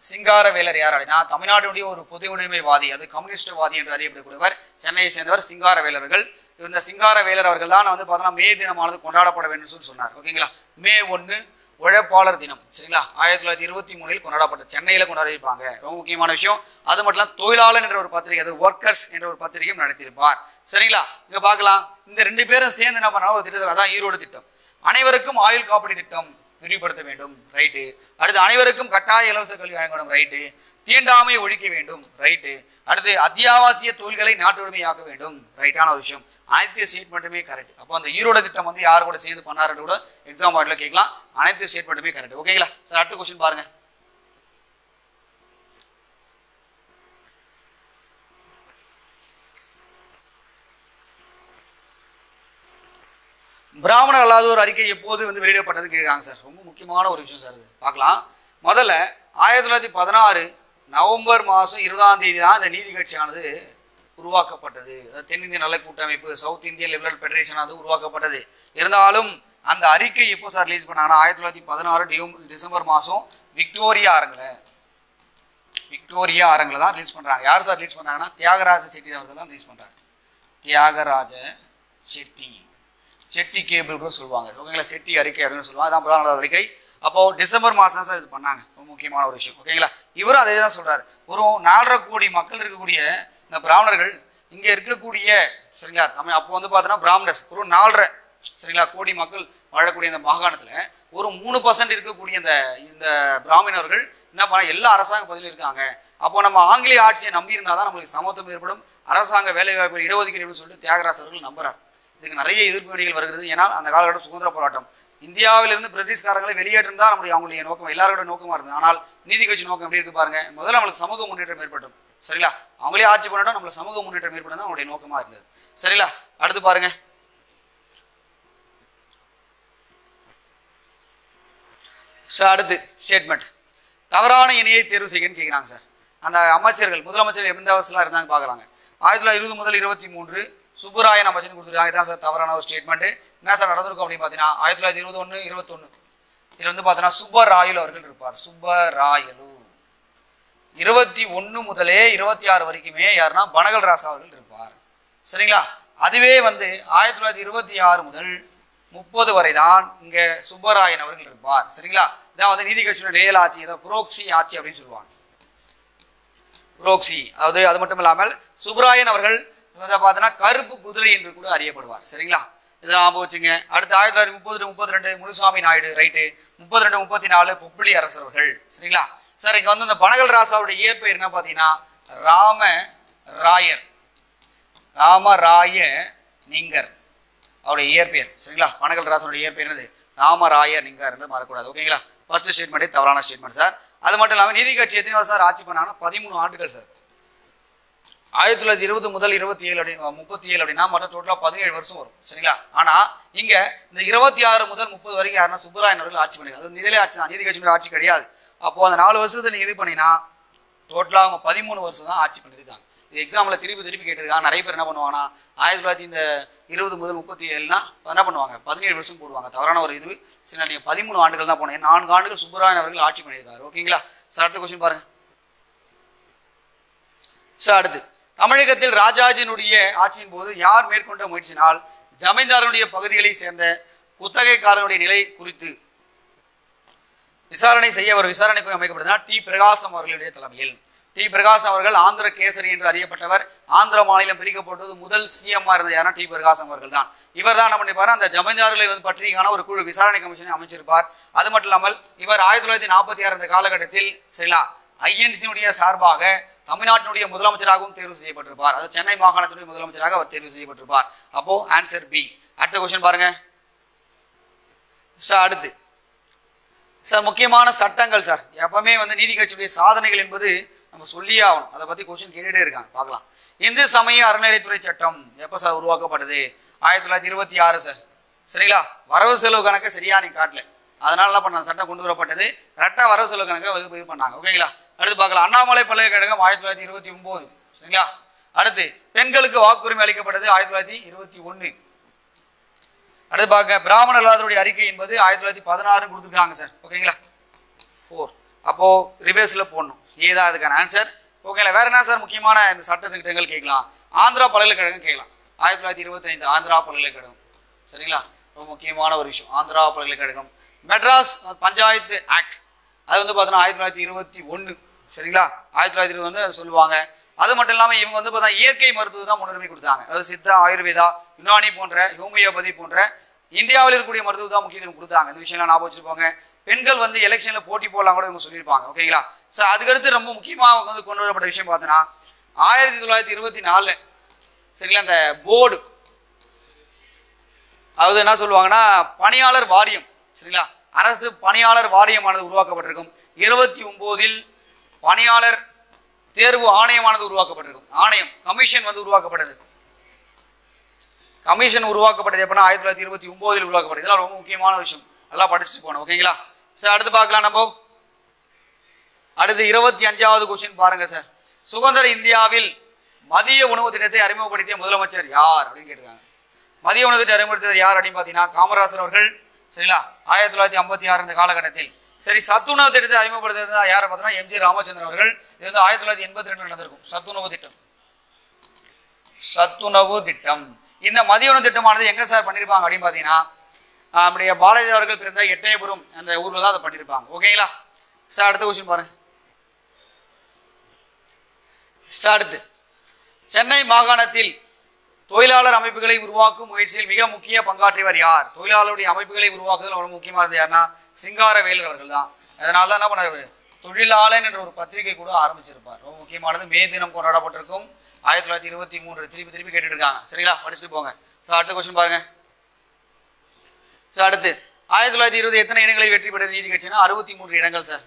சிங்காரவேலர் யார் அப்படின்னா தமிழ்நாட்டுடைய ஒரு பொது உடைமைவாதி, அது கம்யூனிஸ்ட் வாதி என்று அறியப்படக்கூடியவர், சென்னையை சேர்ந்தவர் சிங்காரவேலர்கள். இந்த சிங்காரவேலர் அவர்கள் தான் வந்து பார்த்தோன்னா மே தினமானது கொண்டாடப்பட வேண்டும் சொல்லி சொன்னார், ஓகேங்களா? மே 1 உழைப்பாளர் தினம், சரிங்களா? 1923 கொண்டாடப்பட்ட சென்னையில் கொண்டாடிருப்பாங்க. ரொம்ப முக்கியமான விஷயம். அது மட்டும் இல்லாமல் தொழிலாளர் என்ற ஒரு பத்திரிகை, அது ஒர்க்கர்ஸ் என்ற ஒரு பத்திரிகையும் நடத்தியிருப்பார், சரிங்களா? இங்க பார்க்கலாம். இந்த 2 பேரும் சேர்ந்து என்ன பண்ணாலும் ஒரு திட்டம், அதான் ஈரோடு திட்டம். அனைவருக்கும் ஆயுள் காப்பீடு திட்டம், விரிவுபடுத்த வேண்டும், ரைட்டு. அடுத்து அனைவருக்கும் கட்டாய இலவச கல்வி வழங்க வேண்டும், ரைட்டு. தீண்டாமை ஒழிக்க வேண்டும், ரைட்டு. அடுத்து அத்தியாவசிய தொழில்களை நாட்டு உரிமையாக்க வேண்டும், ரைட்டான ஒரு விஷயம். அனைத்து ஸ்டேட்மெண்ட்டுமே கரெக்ட். அப்போ அந்த ஈரோடு திட்டம் வந்து யார் கூட சேர்ந்து பண்ணாருன்னு கூட எக்ஸாம் பாயிண்ட்ல கேட்கலாம். அனைத்து ஸ்டேட்மெண்ட்டுமே கரெக்ட். ஓகேங்களா சார்? அடுத்த கொஸ்டின் பாருங்க. பிராமணர் அல்லாத ஒரு அறிக்கை எப்போது வந்து வெளியிடப்பட்டது கேட்குறாங்க சார். ரொம்ப முக்கியமான ஒரு விஷயம் சார். இது பார்க்கலாம். முதல்ல 1916 நவம்பர் மாதம் 20ஆம் தேதி தான் இந்த நீதி கட்சியானது உருவாக்கப்பட்டது. தென்னிந்திய நல கூட்டமைப்பு, சவுத் இந்தியன் லிபரல் ஃபெடரேஷன் அது உருவாக்கப்பட்டது. இருந்தாலும் அந்த அறிக்கை எப்போ சார் ரிலீஸ் பண்ணாங்கன்னா 1916 டிசம்பர் மாதம் விக்டோரியா அரங்கில் தான் ரிலீஸ் பண்ணுறாங்க. யார் சார் ரிலீஸ் பண்ணுறாங்கன்னா தியாகராஜ செட்டி அவர்கள் தான் ரிலீஸ் பண்ணுறாங்க. தியாகராஜ செட்டி கேபிள் கூட சொல்லுவாங்க. ஓகேங்களா? செட்டி அறிக்கை அப்படின்னு சொல்லுவாங்க. அதான் பிராமணர் அறிக்கை. அப்போ டிசம்பர் மாதம் தான் சார் இது பண்ணாங்க. ரொம்ப முக்கியமான ஒரு விஷயம். ஓகேங்களா? இவரும் அதே தான் சொல்றாரு. ஒரு 4.5 கோடி மக்கள் இருக்கக்கூடிய இந்த பிராமணர்கள் இங்க இருக்கக்கூடிய சரிங்களா தமிழ் அப்போ வந்து பார்த்தோன்னா பிராமணர்ஸ் ஒரு 4.5 சரிங்களா கோடி மக்கள் வாழக்கூடிய இந்த மாகாணத்துல ஒரு 3% இருக்கக்கூடிய இந்த பிராமணர்கள் என்ன பண்ண எல்லா அரசாங்க பதவியிலும் இருக்காங்க. அப்போ நம்ம ஆங்கிலேய ஆட்சியை நம்பி இருந்தாதான் நம்மளுக்கு சமத்துவம் ஏற்படும், அரசாங்க வேலை வாய்ப்பு இடஒதுக்கீடு சொல்லிட்டு தியாகராஜ் அவர்கள் நம்புறார். இதுக்கு நிறைய எதிர்ப்பு வினைகள் வருகிறது. ஏன்னா அந்த காலகட்டம் சுதந்திர போராட்டம், இந்தியாவிலிருந்து பிரிட்டிஷ்காரங்களை வெளியேற்றும் தான் அவங்களுடைய நோக்கம், எல்லாரோட நோக்கமா இருந்தது. ஆனால் நீதி கட்சி நோக்கம் எப்படி இருக்கு பாருங்க. முதல்ல நம்மளுக்கு சமூக முன்னேற்றம் ஏற்பட்டும், சரிங்களா? அவங்களே ஆட்சி பண்ணட்டும், நம்மளுக்கு சமூக முன்னேற்றம் ஏற்படும் தான் அவங்களுடைய நோக்கமா இருந்தது, சரிங்களா? அடுத்து பாருங்க. அடுத்து ஸ்டேட்மெண்ட். தவறான இணையை தேர்வு செய்யன்னு கேட்குறாங்க சார். அந்த அமைச்சர்கள் முதலமைச்சர் எந்த வருஷம்லாம் இருந்தாங்க பார்க்கலாங்க. 1920 முதல் 23 சுப்புராயன் அமைச்சர் கொடுத்துருக்காங்க. இதான் சார் தவறான ஒரு ஸ்டேட்மெண்ட். என்ன சார் நடந்திருக்கும் அப்படின்னு பார்த்தீங்கன்னா 1921, 21 இதில் வந்து பார்த்தீங்கன்னா சுப்பராயலு அவர்கள் இருப்பார். சுப்பராயலு 21 முதலே 26 வரைக்குமே யாருன்னா பனகல் ராசா அவர்கள் இருப்பார், சரிங்களா? அதுவே வந்து 1926 முதல் 30 வரை தான் இங்க சுப்பராயன் அவர்கள் இருப்பார், சரிங்களா? இதான் வந்து நீதி கட்சியோட ரியல் ஆட்சி, அதாவது புரோக்சி ஆட்சி அப்படின்னு சொல்லுவாங்க. புரோக்சி, அதாவது அது மட்டும் இல்லாமல் சுப்பராயன் அவர்கள் பார்த்தீங்கன்னா கருப்பு குதிரை என்று கூட அறியப்படுவார், சரிங்களா? இதை ஞாபகம் வச்சுங்க. அடுத்து 1930 32 முனுசாமி நாயுடு, ரைட்டு. 32 34 பொப்பிலி அரசர் அவர்கள், சரிங்களா? சார் இங்க வந்து இந்த பனகல் ராசாவுடைய இயற்பெயர் என்ன பார்த்தீங்கன்னா ராமராய நிங்கர் அவருடைய இயற்பெயர், சரிங்களா? பனகல் ராசாவுடைய இயற்பெயர் என்னது? ராமராய நிங்கர் என்று மறக்கூடாது. ஓகேங்களா? ஃபர்ஸ்ட் ஸ்டேட்மெண்ட்டே தவறான ஸ்டேட்மெண்ட் சார். அது மட்டும் இல்லாமல் நீதி கட்சி எத்தனை வருஷம் சார் ஆட்சி பண்ணாங்கன்னா 13 ஆண்டுகள் சார். 1920 முதல் 27 37 அப்படின்னா மொத்தம் டோட்டலாக 17 வருஷம் வரும், சரிங்களா? ஆனா இங்க இந்த 26 முதல் 30 வரைக்கும் யாருன்னா சுப்பராயன் அவர்கள் ஆட்சி பண்ணி, அது நிதிலே ஆட்சி தான், நீதி கட்சியோட ஆட்சி கிடையாது. அப்போ அந்த 4 வருஷத்தை நீங்க இது பண்ணினா டோட்டலாக அவங்க 13 வருஷம் தான் ஆட்சி பண்ணியிருக்காங்க. இது எக்ஸாம்ல திருப்பி கேட்டிருக்காங்க. நிறைய பேர் என்ன பண்ணுவாங்கன்னா 1920 முதல் 37னா என்ன பண்ணுவாங்க 17 வருஷம் போடுவாங்க. தவறான ஒரு இது. சரி, நீங்க 13 ஆண்டுகள் தான் போனேன். 4 ஆண்டுகள் சுப்பராயன் அவர்கள் ஆட்சி பண்ணியிருக்காரு. ஓகேங்களா சார்? அடுத்த கொஸ்டின் பாருங்க சார். அடுத்து தமிழகத்தில் ராஜாஜினுடைய ஆட்சியின் போது யார் மேற்கொண்ட முயற்சினால் ஜமீன்தாரனுடைய பகுதிகளை சேர்ந்த குத்தகைக்காரனுடைய நிலை குறித்து விசாரணை செய்ய ஒரு விசாரணை குழு அமைக்கப்படுதுன்னா டி பிரகாசம் அவர்களுடைய தலைமையில். டி பிரகாசம் அவர்கள் ஆந்திர கேசரி என்று அறியப்பட்டவர். ஆந்திர மாநிலம் பிரிக்கப்பட்டது முதல் சிஎம்ஆ இருந்த யாரா டி பிரகாசம் அவர்கள் தான். இவர் தான் என்ன பண்ணிப்பார், அந்த ஜமீன்தார்களை வந்து பற்றியான ஒரு குழு விசாரணை கமிஷனை அமைச்சிருப்பார். அது மட்டும் இல்லாமல் இவர் 1946 இந்த காலகட்டத்தில் சரிங்களா ஐஎன்சியுடைய சார்பாக தமிழ்நாட்டினுடைய முதலமைச்சராகவும் தேர்வு செய்யப்பட்டிருப்பார். அது சென்னை மாகாணத்தினுடைய முதலமைச்சராக அவர் தேர்வு செய்யப்பட்டிருப்பார். அப்போ ஆன்சர் பி. அடுத்த கொஸ்டின் பாருங்க சார். அடுத்து சார் முக்கியமான சட்டங்கள் சார். எப்பவுமே வந்து நீதி கட்சியுடைய சாதனைகள் என்பது நம்ம சொல்லியே ஆகணும். அதை பத்தி கொஸ்டின் கேட்டுட்டே இருக்காங்க, பார்க்கலாம். இந்து சமய அறநிலையத்துறை சட்டம் எப்போ சார் உருவாக்கப்பட்டது? 1926 சார், சரிங்களா? வரவு செலவு கணக்கை சரியா நீ காட்டல, அதனால என்ன பண்ண சட்டம் கொண்டு வரப்பட்டது. கரெக்டாக வரவு செலவு கணக்கை இது பண்ணாங்க. ஓகேங்களா? அடுத்து பார்க்கலாம். அண்ணாமலை பல்கலைக்கழகம் 1929, சரிங்களா? அடுத்து பெண்களுக்கு வாக்குரிமை அளிக்கப்பட்டது 1921. அடுத்து பார்க்க பிராமணர் அல்லாதவருடைய அறிக்கை என்பது 1916 கொடுத்துருக்காங்க சார். ஓகேங்களா? 4. அப்போ ரிவர்ஸ்ல போடணும். ஏதான் அதுக்கான ஆன்சர். ஓகேங்களா? வேற என்ன சார் முக்கியமான இந்த சட்ட திட்டங்கள் கேட்கலாம்? ஆந்திரா பல்கலைக்கழகம் கேட்கலாம். 1925 ஆந்திரா பல்கலைக்கழகம், சரிங்களா? ரொம்ப முக்கியமான ஒரு விஷயம் ஆந்திரா பல்கலைக்கழகம். மெட்ராஸ் பஞ்சாயத்து ஆக்ட் அது வந்து பார்த்தீங்கன்னா 1921, சரிங்களா? 1921 அது சொல்லுவாங்க. அது மட்டும் இல்லாமல் இவங்க வந்து பார்த்தா இயற்கை மருத்துவம் தான் முன்னுரிமை கொடுத்தாங்க. அதாவது சித்தா, ஆயுர்வேதா, யுனானி போன்ற ஹோமியோபதி போன்ற இந்தியாவில் இருக்கக்கூடிய மருத்துவம் தான் முக்கியத்துவம் கொடுத்தாங்க. இந்த விஷயம்லாம் ஞாபகம் வச்சுக்கோங்க. பெண்கள் வந்து எலெக்ஷனில் போட்டி போடலாம் கூட இவங்க சொல்லியிருப்பாங்க. ஓகேங்களா? ஸோ அதுக்கடுத்து ரொம்ப முக்கியமாக வந்து கொண்டு வரப்பட்ட விஷயம் பார்த்தோன்னா 1924 சரிங்களா அந்த போர்டு, அதாவது என்ன சொல்லுவாங்கன்னா பணியாளர் வாரியம் சரிங்களா, அரசு பணியாளர் வாரியமானது உருவாக்கப்பட்டிருக்கும். 29 பணியாளர் தேர்வு ஆணையமானது உருவாக்கப்பட்டிருக்கும். ஆணையம் கமிஷன் வந்து உருவாக்கப்பட்டது. கமிஷன் உருவாக்கப்பட்டது எப்படின்னா 1929 உருவாக்கப்பட்டது. இதெல்லாம் ரொம்ப முக்கியமான விஷயம், நல்லா படிச்சுட்டு போனோம். ஓகேங்களா? சார் அடுத்து பார்க்கலாம் நம்ம. அடுத்து 25வது கொஸ்டின் பாருங்க சார். சுதந்திர இந்தியாவில் மதிய உணவு திட்டத்தை அறிமுகப்படுத்திய முதலமைச்சர் யார் அப்படின்னு கேட்டிருக்காங்க. மதிய உணவு திட்டத்தை அறிமுகப்படுத்தியவர் யார் அப்படின்னு பார்த்தீங்கன்னா காமராஜர் அவர்கள் சரிங்களா 1956 இந்த காலகட்டத்தில். சரி, சத்துணவு திட்டத்தை அறிமுகப்படுத்தியது யாரை பார்த்தோம்னா எம்ஜி ராமச்சந்திரன் அவர்கள். இது வந்து 1982 நடந்திருக்கும். சத்துணவு திட்டம். சத்துணவு திட்டம் இந்த மதிய உணவு திட்டமானது எங்க சார் பண்ணியிருப்பாங்க அப்படின்னு பார்த்தீங்கன்னா நம்முடைய பாரதியார் அவர்கள் பிறந்த எட்டயபுரம் அந்த ஊர்ல தான் அதை பண்ணியிருப்பாங்க. ஓகேங்களா? சார் அடுத்த கொஸ்டின் பாருங்க. அடுத்து சென்னை மாகாணத்தில் தொழிலாளர் அமைப்புகளை உருவாக்கும் முயற்சியில் மிக முக்கிய பங்காற்றியவர் யார்? தொழிலாளருடைய அமைப்புகளை உருவாக்குதல் ஒரு முக்கியமாக இருந்தது யாருன்னா சிங்காரவேலர் அவர்கள் தான். அதனால தான் என்ன பண்ணார், தொழிலாளன் என்ற ஒரு பத்திரிகை கூட ஆரம்பிச்சிருப்பார். ரொம்ப முக்கியமானது. மே தினம் கொண்டாடப்பட்டிருக்கும் 1923. திருப்பி கேட்டுட்டு இருக்காங்க. சரிங்களா? படிச்சுட்டு போங்க. ஸோ அடுத்த கொஸ்டின் பாருங்க. ஸோ அடுத்து 1920 எத்தனை இடங்களை வெற்றி பெற்ற நீதி கட்சினா 63 இடங்கள் சார்.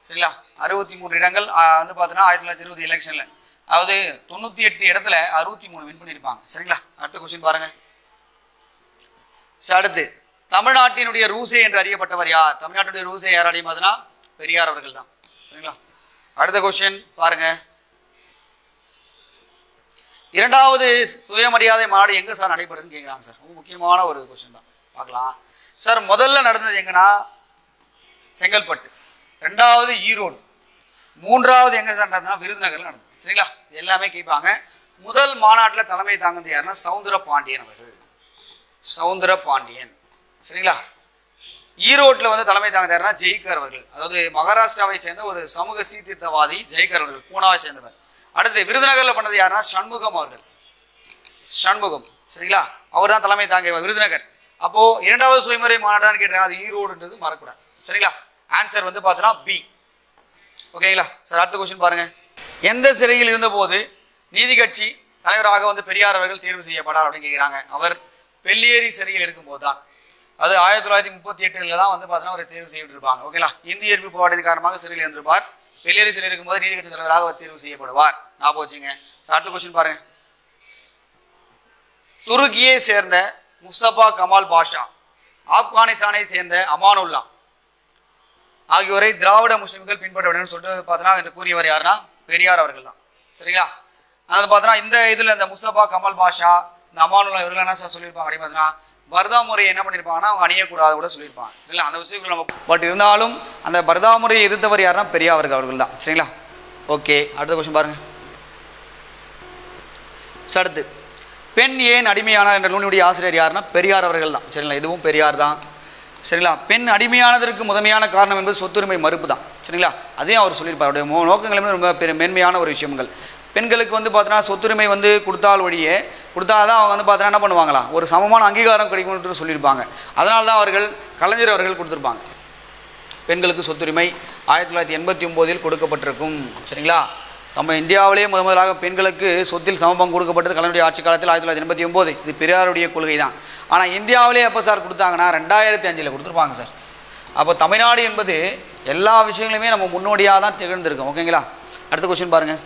சரிங்களா? 63 இடங்கள் வந்து பார்த்தீங்கன்னா 1920 எலெக்ஷன்ல, அதாவது 98 இடத்துல 63 வின் பண்ணியிருப்பாங்க. சரிங்களா? அடுத்த கொஸ்டின் பாருங்க. அடுத்து தமிழ்நாட்டினுடைய ரூசே என்று அறியப்பட்டவர் யார்? தமிழ்நாட்டுடைய ரூசே யார் அப்படின்னு பார்த்தீங்கன்னா பெரியார் அவர்கள் தான். சரிங்களா? அடுத்த கொஸ்டின் பாருங்க. 2வது சுயமரியாதை மாநாடு எங்க சார் நடைபெறுதுன்னு கேட்குறாங்க சார். ரொம்ப முக்கியமான ஒரு கொஸ்டின் தான், பார்க்கலாம் சார். முதல்ல நடந்தது எங்கன்னா செங்கல்பட்டு, 2வது ஈரோடு, 3வது எங்க சார் நடந்ததுன்னா விருதுநகர்ல நடந்தது. சரிங்களா? எல்லாமே கேட்பாங்க. முதல் மாநாட்டில் தலைமை தாங்குது யாருன்னா சவுந்தர பாண்டியன் அவர்கள். சவுந்தர பாண்டியன். சரிங்களா? ஈரோட்டில் வந்து தலைமை தாங்குது யாருன்னா ஜெய்கர் அவர்கள், அதாவது மகாராஷ்டிராவை சேர்ந்த ஒரு சமூக சீர்திருத்தவாதி ஜெய்கர் அவர்கள், பூனாவை சேர்ந்தவர். அடுத்து விருதுநகர்ல பண்ணது யாருன்னா சண்முகம் அவர்கள். சண்முகம். சரிங்களா? அவர் தான் தலைமை தாங்கியவர் விருதுநகர். அப்போ 2வது சுயமரியாதை மாநாடுன்னு கேட்டாங்க, அது ஈரோடுன்றது மறக்கூடாது. சரிங்களா? ஆன்சர் வந்து பார்த்தோன்னா பி. ஓகேங்களா சார்? அடுத்த கொஸ்டின் பாருங்க. எந்த சிறையில் இருந்தபோது நீதி கட்சி தலைவராக வந்து பெரியார் அவர்கள் தேர்வு செய்யப்படார் அப்படின்னு கேட்குறாங்க. அவர் பெல்லியேரி சிறையில் இருக்கும்போது தான், அது 1938 தான் வந்து பார்த்தீங்கன்னா அவர் தேர்வு செய்யப்பட்டிருப்பாங்க. ஓகேங்களா? இந்திய எதிர்ப்பு போராட்டத்தின் காரணமாக சிறையில் இருந்திருப்பார். பெல்லியேரி சிறையில் இருக்கும்போது நீதி கட்சி தலைவராக அவர் தேர்வு செய்யப்படுவார். ஞாபகம் வச்சுங்க. அடுத்த கொஸ்டின் பாருங்க. துருக்கியை சேர்ந்த முஸ்தபா கமால் பாஷா, ஆப்கானிஸ்தானை சேர்ந்த அமானுல்லா ஆகியோரை திராவிட முஸ்லிம்கள் பின்பற்ற வேண்டும் சொல்லிட்டு பார்த்தோன்னா என்று கூறியவர் யாருன்னா பெரியார் அவர்கள் தான். சரிங்களா? அது பார்த்தோன்னா இந்த இதில் இந்த முஸ்தபா கமால் பாஷா, இந்த அமானுல்லா இவர்கள் என்ன சார் சொல்லியிருப்பாங்க அப்படின்னு பார்த்தோன்னா பர்தா முறையை என்ன பண்ணியிருப்பாங்கன்னா அவங்க அணியக்கூடாது கூட சொல்லியிருப்பாங்க. சரிங்களா? அந்த விஷயங்கள் நம்ம பட் இருந்தாலும் அந்த பர்தா முறையை எதிர்த்தவர் யாருன்னா பெரியார் அவர்கள் தான். சரிங்களா? ஓகே, அடுத்த கொஸ்டின் பாருங்க. அடுத்து பெண் ஏன் அடிமையானார் என்ற நூலினுடைய ஆசிரியர் யாருன்னா பெரியார் அவர்கள் தான். சரிங்களா? இதுவும் பெரியார் தான். சரிங்களா? பெண் அடிமையானதற்கு முதன்மையான காரணம் என்பது சொத்துரிமை மறுப்பு தான். சரிங்களா? அதையும் அவர் சொல்லியிருப்பார். அவருடைய நோக்கங்களுமே ரொம்ப மேன்மையான ஒரு விஷயங்கள். பெண்களுக்கு வந்து பார்த்தோன்னா சொத்துரிமை வந்து கொடுத்தால் வழியே கொடுத்தாதான் அவங்க வந்து பார்த்தோன்னா என்ன பண்ணுவாங்களா, ஒரு சமமான அங்கீகாரம் கிடைக்கும்னு சொல்லியிருப்பாங்க. அதனால தான் அவர்கள் கலைஞர் அவர்கள் கொடுத்துருப்பாங்க. பெண்களுக்கு சொத்துரிமை 1989 கொடுக்கப்பட்டிருக்கும். சரிங்களா? நம்ம இந்தியாவிலேயே முதலாக பெண்களுக்கு சொத்தில் சமபங்கு கொடுக்கப்பட்டது கலைஞருடைய ஆட்சி காலத்தில் 1989. இது பெரியாருடைய கொள்கை தான். ஆனால் இந்தியாவிலே எப்போ சார் கொடுத்தாங்கன்னா 2005 கொடுத்துருப்பாங்க சார். அப்போ தமிழ்நாடு என்பது எல்லா விஷயங்களுமே நம்ம முன்னோடியாக தான் திகழ்ந்திருக்கோம். ஓகேங்களா? அடுத்த கொஸ்டின் பாருங்கள்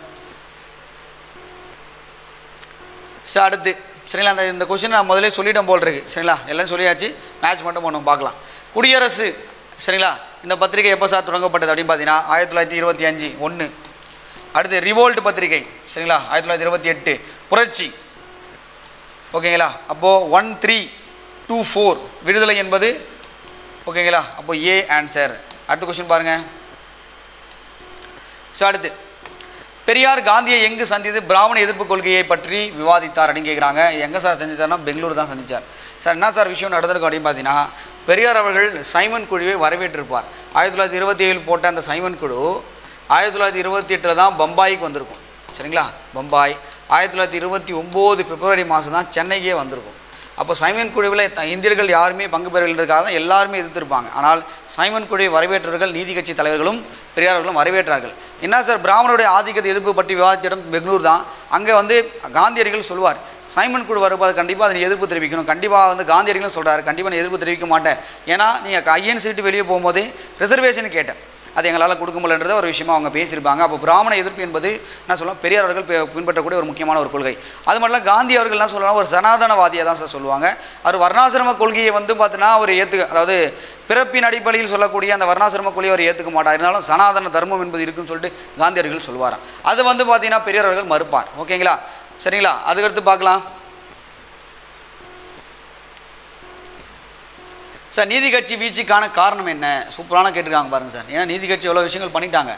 சார். அடுத்து சரிங்களா, இந்த கொஸ்டின் நான் முதலே சொல்லிட்டோம் போல் இருக்கு. சரிங்களா? எல்லாம் சொல்லியாச்சு, மேட்ச் மட்டும் பண்ணணும் பார்க்கலாம். குடியரசு சரிங்களா, இந்த பத்திரிகை எப்போ சார் தொடங்கப்பட்டது அப்படின்னு பார்த்தீங்கன்னா 1925 1. அடுத்து ரிவோல்ட் பத்திரிகை சரிங்களா 1928. புரட்சி ஓகேங்களா, அப்போது 1324 விடுதலை என்பது ஓகேங்களா, அப்போது ஏ ஆன்சர். அடுத்த கொஸ்டின் பாருங்கள். ஸோ அடுத்து பெரியார் காந்தியை எங்கு சந்தித்து பிராமண எதிர்ப்பு கொள்கையை பற்றி விவாதித்தார் அப்படின்னு கேட்குறாங்க. எங்கே சார் சந்தித்தார்னா பெங்களூர் தான் சந்தித்தார். சார் என்ன சார் விஷயம் நடந்திருக்கும் அப்படின்னு பார்த்தீங்கன்னா பெரியார் அவர்கள் சைமன் குழுவை வரவேற்றிருப்பார். 1927 போட்ட அந்த சைமன் குழு 1928 தான் பம்பாய்க்கு வந்திருக்கும். சரிங்களா? பம்பாய் 1929 பிப்ரவரி மாதம் தான் சென்னைக்கே வந்திருக்கும். அப்போ சைமன் குழுவில் இந்தியர்கள் யாருமே பங்கு பெறவில்லைன்றதுக்காக தான் எல்லாருமே எதிர்த்திருப்பாங்க. ஆனால் சைமன் குழுவை வரவேற்றவர்கள் நீதி கட்சி தலைவர்களும் பெரியார்களும் வரவேற்றார்கள். என்ன சார் பிராமணருடைய ஆதிக்கத்தை எதிர்ப்பு பற்றி விவாதித்த இடம் பெங்களூர் தான். அங்கே காந்தியடிகள் சொல்வார், சைமன் குழு வரும்போது கண்டிப்பாக அதை எதிர்ப்பு தெரிவிக்கணும். கண்டிப்பாக காந்தியடிகளும் சொல்கிறார், கண்டிப்பாக நான் எதிர்ப்பு தெரிவிக்க மாட்டேன். ஏன்னா நீங்கள் ஐஎன் சீட்டு வெளியே போகும்போது ரிசர்வேஷன் கேட்டேன், அது எங்களால் கொடுக்க முடியலன்றத ஒரு விஷயமா அவங்க பேசியிருப்பாங்க. அப்போ பிராமண எதிர்ப்பு என்பது நான் சொல்லுவேன் பெரியார் அவர்கள் பின்பற்றக்கூடிய ஒரு முக்கியமான ஒரு கொள்கை. அது மட்டும் இல்லை காந்தி அவர்கள் என்ன சொல்லலாம், ஒரு சனாதனவாதியாக தான் சார் சொல்லுவாங்க. அவர் வர்ணாசிரம கொள்கையை பார்த்தீங்கன்னா அவர் அதாவது பிறப்பின் அடிப்படையில் சொல்லக்கூடிய அந்த வர்ணாசிரம கொள்கையை அவர் ஏற்றுக்க மாட்டார். இருந்தாலும் சனாதன தர்மம் என்பது இருக்குன்னு சொல்லிட்டு காந்தியடிகள் சொல்லுவாராம். அது பார்த்தீங்கன்னா பெரியார் அவர்கள் மறுப்பார். ஓகேங்களா, சரிங்களா. அதுக்கடுத்து பார்க்கலாம் சார். நீதி கட்சி வீழ்ச்சிக்கான காரணம் என்ன? சூப்பரான கேட்டிருக்காங்க பாருங்கள் சார். ஏன்னா நீதி கட்சி எவ்வளோ விஷயங்கள் பண்ணிட்டாங்க,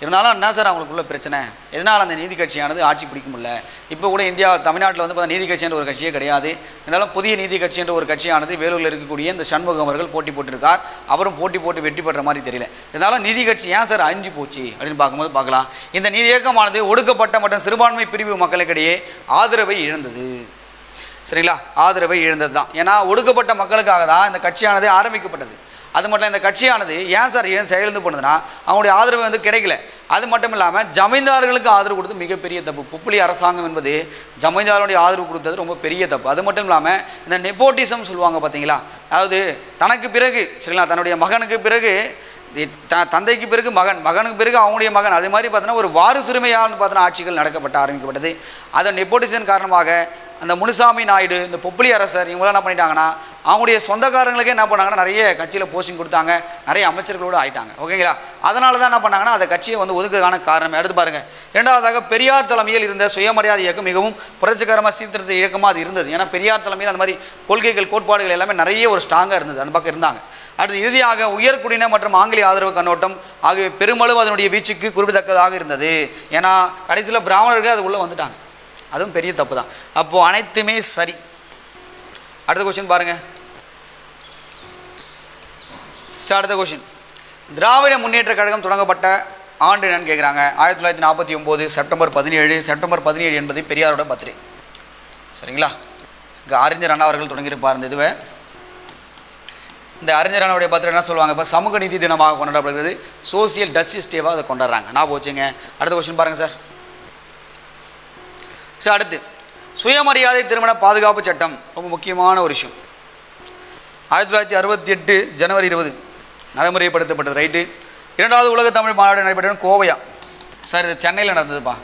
இருந்தாலும் என்ன சார் அவங்களுக்குள்ள பிரச்சனை, எதனால் அந்த நீதி கட்சியானது ஆட்சி பிடிக்க முடியல? இப்போ கூட இந்தியா தமிழ்நாட்டில் பார்த்தா நீதி கட்சி என்ற ஒரு கட்சியே கிடையாது. இருந்தாலும் புதிய நீதி கட்சி என்ற ஒரு கட்சியானது வேலூரில் இருக்கக்கூடிய இந்த சண்முகம் அவர்கள் போட்டி போட்டிருக்கார். அவரும் போட்டி போட்டு வெற்றி பெற்ற மாதிரி தெரியல. இருந்தாலும் நீதி கட்சி ஏன் சார் அழிஞ்சு போச்சு அப்படின்னு பார்க்கும்போது பார்க்கலாம், இந்த நீதி இயக்கமானது ஒடுக்கப்பட்ட மற்றும் சிறுபான்மை பிரிவு மக்களுக்கிடையே ஆதரவை இழந்தது. சரிங்களா, ஆதரவை இழந்தது தான். ஏன்னா ஒடுக்கப்பட்ட மக்களுக்காக தான் இந்த கட்சியானது ஆரம்பிக்கப்பட்டது. அது மட்டும் இந்த கட்சியானது ஏன் சார் செயலிழந்து போனதுன்னா அவங்களுடைய ஆதரவு கிடைக்கல. அது மட்டும் இல்லாமல் ஜமீன்தார்களுக்கு ஆதரவு கொடுத்து மிகப்பெரிய தப்பு. புப்புளி அரசாங்கம் என்பது ஜமீன்தாருடைய ஆதரவு கொடுத்தது ரொம்ப பெரிய தப்பு. அது மட்டும் இல்லாமல் இந்த நெப்போட்டிசம் சொல்லுவாங்க பார்த்தீங்களா, அதாவது தனக்கு பிறகு சரிங்களா தன்னுடைய மகனுக்கு பிறகு தந்தைக்கு பிறகு மகன், மகனுக்கு பிறகு அவங்களுடைய மகன், அது மாதிரி பார்த்தோன்னா ஒரு வாரிசுரிமையால் பார்த்தோன்னா ஆட்சிகள் ஆரம்பிக்கப்பட்டது. அதை நெப்போட்டிசன் காரணமாக அந்த முனுசாமி நாயுடு, இந்த பொப்புளி அரசர் இவங்களாம் என்ன பண்ணிட்டாங்கன்னா அவங்களுடைய சொந்தக்காரங்களுக்கே என்ன பண்ணாங்கன்னா நிறைய கட்சியில் போஸ்டிங் கொடுத்தாங்க, நிறைய அமைச்சர்களோடு ஆயிட்டாங்க. ஓகேங்களா, அதனால தான் என்ன பண்ணாங்கன்னா அந்த கட்சியை ஒதுக்குறதுக்கான காரணம். எடுத்து பாருங்கள். இரண்டாவதாக பெரியார் தலைமையில் இருந்த சுயமரியாதை இயக்கம் மிகவும் புரட்சிகரமாக சீர்திருத்த இயக்கமாக அது இருந்தது. ஏன்னா பெரியார் தலைமையில் அந்த மாதிரி கொள்கைகள் கோட்பாடுகள் எல்லாமே நிறைய ஒரு ஸ்ட்ராங்காக இருந்தது, அந்த பக்கம் இருந்தாங்க. அடுத்து இறுதியாக உயர்குடியின மற்றும் ஆங்கிலேய ஆதரவு கண்ணோட்டம் ஆகிய பெருமளவு அதனுடைய வீச்சுக்கு குறிப்பிடத்தக்கதாக இருந்தது. ஏன்னா கடைசியில் பிராமணர்கள் அது உள்ளே வந்துட்டாங்க, அதுவும் பெரிய தப்பு தான். அப்போது அனைத்துமே சரி. அடுத்த கொஸ்டின் பாருங்கள் சார். அடுத்த கொஸ்டின், திராவிட முன்னேற்ற கழகம் தொடங்கப்பட்ட ஆண்டு என்னன்னு கேட்குறாங்க. 1949 செப்டம்பர் 17. செப்டம்பர் 17 என்பது பெரியாரோட பர்த்டே. சரிங்களா, இங்கே அறிஞர் அண்ணா அவர்கள் தொடங்கியிருப்பார் இந்த இதுவை. இந்த அறிஞர் அண்ணாவுடைய பர்த்டே என்ன சொல்லுவாங்க, இப்போ சமூக நீதி தினமாக கொண்டாடப்படுகிறது, சோசியல் ஜஸ்டிஸ் டேவாக அதை கொண்டாடுறாங்க. நான் போச்சுங்க. அடுத்த கொஸ்டின் பாருங்கள் சார். சார் அடுத்து சுயமரியாதை திருமண பாதுகாப்பு சட்டம் ரொம்ப முக்கியமான ஒரு விஷயம். 1968 ஜனவரி 20 நடைமுறைப்படுத்தப்பட்டது. ரைட்டு. இரண்டாவது உலக தமிழ் மாநாடு நடைபெற்ற கோவையா சார், இது சென்னையில் நடந்ததுப்பா,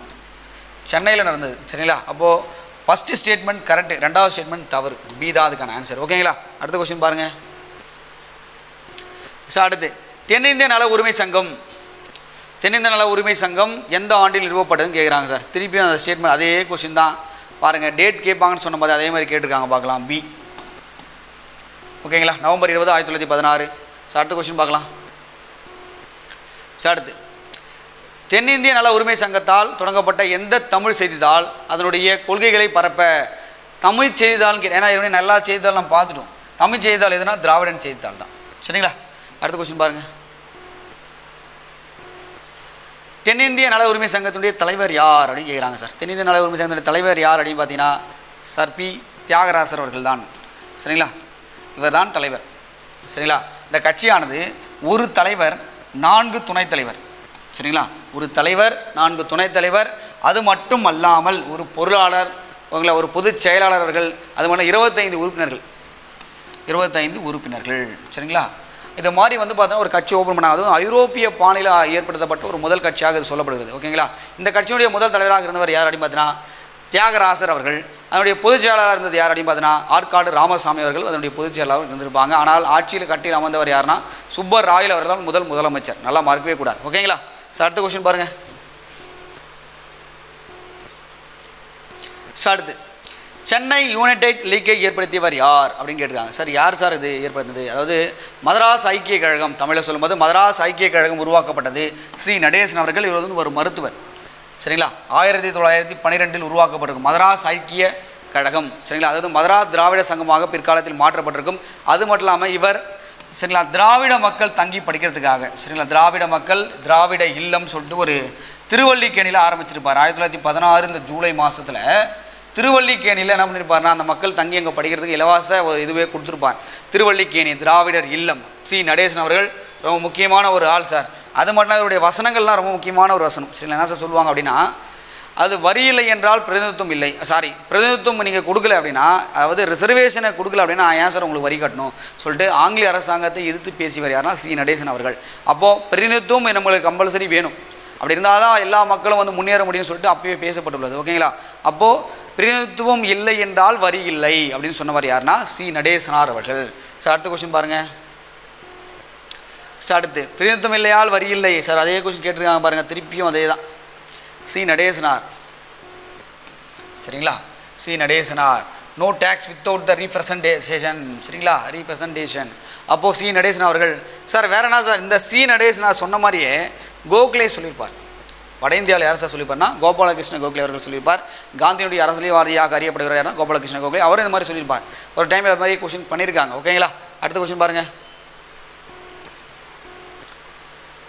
சென்னையில் நடந்தது. சரிங்களா, அப்போது ஃபஸ்ட்டு ஸ்டேட்மெண்ட் கரெக்டு, ரெண்டாவது ஸ்டேட்மெண்ட் தவறு, பி தான் அதுக்கான ஆன்சர். ஓகேங்களா. அடுத்த கொஸ்டின் பாருங்கள் சார். அடுத்து தென்னிந்திய நல உரிமை சங்கம், தென்னிந்திய நல உரிமை சங்கம் எந்த ஆண்டில் நிறுவப்பட்டதுன்னு கேட்குறாங்க சார். திருப்பி அந்த ஸ்டேட்மெண்ட் அதே கொஸ்டின் தான் பாருங்கள். டேட் கேட்பாங்கன்னு சொன்ன மாதிரி அதே மாதிரி கேட்டிருக்காங்க, பார்க்கலாம் பி. ஓகேங்களா, நவம்பர் 20 1916. சார் அடுத்த கொஸ்டின் பார்க்கலாம் சார். அடுத்து தென்னிந்திய நல உரிமை சங்கத்தால் தொடங்கப்பட்ட எந்த தமிழ் செய்தித்தாள் அதனுடைய கொள்கைகளை பரப்ப தமிழ் செய்தித்தாள்னு ஏன்னா இவனே நல்லா செய்தித்தாள் நம்ம பார்த்துட்டோம். தமிழ் செய்தித்தாள் எதுனா திராவிடன் செய்தித்தாள் தான். சரிங்களா. அடுத்த கொஸ்டின் பாருங்கள். தென்னிந்திய நல உரிமை சங்கத்தினுடைய தலைவர் யார் அப்படின்னு கேட்குறாங்க சார். தென்னிந்திய நல உரிமை சங்கத்தினுடைய தலைவர் யார் அப்படின்னு பார்த்தீங்கன்னா சர் பி தியாகராசர் அவர்கள் தான். சரிங்களா, இவர் தான் தலைவர். சரிங்களா, இந்த கட்சியானது ஒரு தலைவர் 4 துணைத் தலைவர். சரிங்களா, ஒரு தலைவர் 4 துணைத் தலைவர், அது மட்டும் அல்லாமல் ஒரு பொருளாளர், ஒரு பொதுச் செயலாளர் அவர்கள், அது மட்டும் 25 உறுப்பினர்கள், 25 உறுப்பினர்கள். சரிங்களா, இது மாதிரி பார்த்தோன்னா ஒரு கட்சி ஓப்பன் பண்ணால் அதுவும் ஐரோப்பிய பாணியில் ஏற்படுத்தப்பட்ட ஒரு முதல் கட்சியாக இது சொல்லப்படுகிறது. ஓகேங்களா, இந்த கட்சியினுடைய முதல் தலைவராக இருந்தவர் யார் அப்படின்னு பார்த்தீங்கன்னா தியாகராசர் அவர்கள். அதனுடைய பொதுச் செயலாளராக இருந்தது யார் அப்படின்னு பார்த்தீங்கன்னா ஆற்காடு ராமசாமி அவர்கள் அதனுடைய பொதுச் செயலாளர் இருந்திருப்பாங்க. ஆனால் ஆட்சியில் கட்டியில் அமர்ந்தவர் யாருன்னா சுப்பர் ராயல் அவர்கள் தான் முதலமைச்சர். நல்லா மறக்கவே கூடாது. ஓகேங்களா. சார் அடுத்த கொஸ்டின் பாருங்கள் சார். அடுத்து சென்னை யுனைடெட் லீக்கை ஏற்படுத்தியவர் யார் அப்படின்னு கேட்டிருக்காங்க சார். யார் சார் இது ஏற்படுத்தினது? அதாவது மதராஸ் ஐக்கிய கழகம், தமிழில் சொல்லும்போது மதராஸ் ஐக்கிய கழகம் உருவாக்கப்பட்டது. சி நடேசன் அவர்கள், இவர் ஒரு மருத்துவர். சரிங்களா, 1912 உருவாக்கப்பட்டிருக்கும் மதராஸ் ஐக்கிய கழகம். சரிங்களா, அதாவது மதராஸ் திராவிட சங்கமாக பிற்காலத்தில் மாற்றப்பட்டிருக்கும். அது மட்டும் இல்லாமல் இவர் சரிங்களா திராவிட மக்கள் தங்கி படிக்கிறதுக்காக சரிங்களா திராவிட மக்கள் திராவிட இல்லம் சொல்லிட்டு ஒரு திருவல்லிக்கேணியில் ஆரம்பிச்சிருப்பார். 1916 இந்த ஜூலை மாதத்தில் திருவல்லிக்கேணியில் என்ன பண்ணியிருப்பார்னா அந்த மக்கள் தங்கி அங்கே படிக்கிறதுக்கு இலவச ஒரு இதுவே கொடுத்துருப்பார். திருவல்லிக்கேணி திராவிடர் இல்லம். சி நடேசன் அவர்கள் ரொம்ப முக்கியமான ஒரு ஆள் சார். அது மட்டும் அவருடைய வசனங்கள்லாம் ரொம்ப முக்கியமான ஒரு வசனம். சரிங்களா, என்ன சார் சொல்லுவாங்க அப்படின்னா, அது வரி இல்லை என்றால் பிரதிநிதித்துவம் இல்லை, பிரதிநிதித்துவம் நீங்கள் கொடுக்கல அப்படின்னா, அதாவது ரிசர்வேஷனை கொடுக்கல அப்படின்னா ஏன் சார் உங்களுக்கு வரி கட்டணும் சொல்லிட்டு ஆங்கில அரசாங்கத்தை எதிர்த்து பேசியவர் யாருன்னா சி நடேசன் அவர்கள். அப்போது பிரதிநிதித்துவம் நம்மளுக்கு கம்பல்சரி வேணும், அப்படி இருந்தால் தான் எல்லா மக்களும் வந்து முன்னேற முடியும்னு சொல்லிட்டு அப்பயே பேசப்பட்டுள்ளது. ஓகேங்களா, அப்போது பிரதிநிதித்துவம் இல்லை என்றால் வரி இல்லை அப்படின்னு சொன்னவர் யாருன்னா சி நடேசனார் அவர்கள். சார் அடுத்த கொஸ்டின் பாருங்கள். சார் அடுத்து பிரதிநிதித்துவம் இல்லையால் வரி இல்லை சார், அதே கொஸ்டின் கேட்டிருக்காங்க பாருங்கள், திருப்பியும் அதே தான். சி நடேசனார். சரிங்களா, C Natesanar. No tax without the representation. சரிங்களா, ரீப்ரசன்டேஷன். அப்போது சி நடேசன் அவர்கள். சார் வேற என்ன சார், இந்த சி நடேசனார் சொன்ன மாதிரியே கோகலே சொல்லியிருப்பார். வட இந்தியாவில் யார் சார் சொல்லியிருப்பார்னா கோபாலகிருஷ்ண கோகலே அவர்கள் சொல்லியிருப்பார். காந்தியுடைய அரசியல்வாதியாக அறியப்படுகிற யாருன்னா கோபாலகிருஷ்ண கோகலே, அவர் இந்த மாதிரி சொல்லியிருப்பார். ஒரு டைம் அது மாதிரி கொஸ்டின் பண்ணியிருக்காங்க. ஓகேங்களா, அடுத்த கொஸ்டின் பாருங்கள்.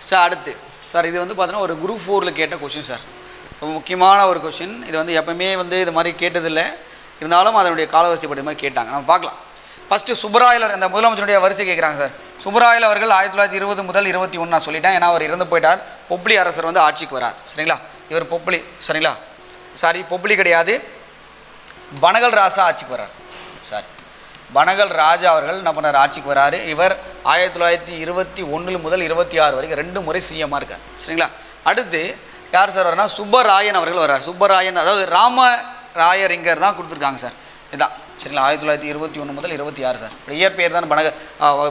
சார் அடுத்து சார் இது வந்து பார்த்தீங்கன்னா ஒரு குரூப் 4ல் கேட்ட கொஸ்டின் சார், ரொம்ப முக்கியமான ஒரு கொஸ்டின். இது வந்து எப்பவுமே வந்து இது மாதிரி கேட்டதில்லை, இருந்தாலும் அதனுடைய காலவரிசைப்பட்ட மாதிரி கேட்டாங்க. நம்ம பார்க்கலாம். ஃபஸ்ட்டு சுப்பராயலர், இந்த முதலமைச்சருடைய வரிசை கேட்குறாங்க சார். சுப்பராயல் அவர்கள் 1920 முதல் 21 நான் சொல்லிட்டேன், ஏன்னா அவர் இறந்து போயிட்டார். பொப்ளி அரசர் வந்து ஆட்சிக்கு வரார். சரிங்களா, இவர் பொப்ளி, சரிங்களா, சாரி பொப்ளி கிடையாது, பனகல் ராசா ஆட்சிக்கு வரார். சாரி, பனகல் ராஜா அவர்கள் என்ன பண்ணார், ஆட்சிக்கு வராரு. இவர் 1921 முதல் 26 வரைக்கும் 2 முறை சிஎம்மாக இருக்கார். சரிங்களா, அடுத்து யார் சார் வரனா சுப்பராயன் அவர்கள் வர்றார். சுப்பராயன் அதாவது ராமராயரிங்கர் தான் கொடுத்துருக்காங்க சார், இதுதான். சரிங்களா, 1921 முதல் 26 சார். இயற் பேர் தான்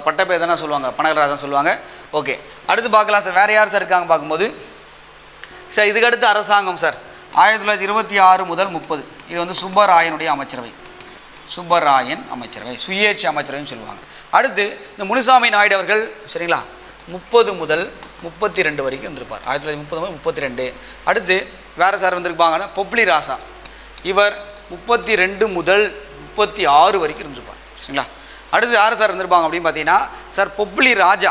பட்ட பேர் தானே சொல்லுவாங்க, பனகல்ராஜன் சொல்லுவாங்க. ஓகே, அடுத்து பார்க்கலாம் சார், வேறு யார் சார் இருக்காங்க பார்க்கும்போது சார் இதுக்கடுத்து அரசாங்கம் சார் 1926 முதல் 30. இது வந்து சுப்பராயனுடைய அமைச்சரவை, சுப்பராயன் அமைச்சரவை, சுயேட்சை அமைச்சரவைன்னு சொல்லுவாங்க. அடுத்து இந்த முனுசாமி நாயுடு அவர்கள் சரிங்களா 30 முதல் 32 வரைக்கும் இருந்திருப்பார். 1930 முதல் 32. அடுத்து வேறு சார் வந்திருப்பாங்கன்னா பொப்ளி ராசா, இவர் 32 முதல் 36 வரைக்கும் இருந்திருப்பார். சரிங்களா, அடுத்து யார் சார் இருந்திருப்பாங்க அப்படின்னு பார்த்தீங்கன்னா சார் பொப்ளி ராஜா.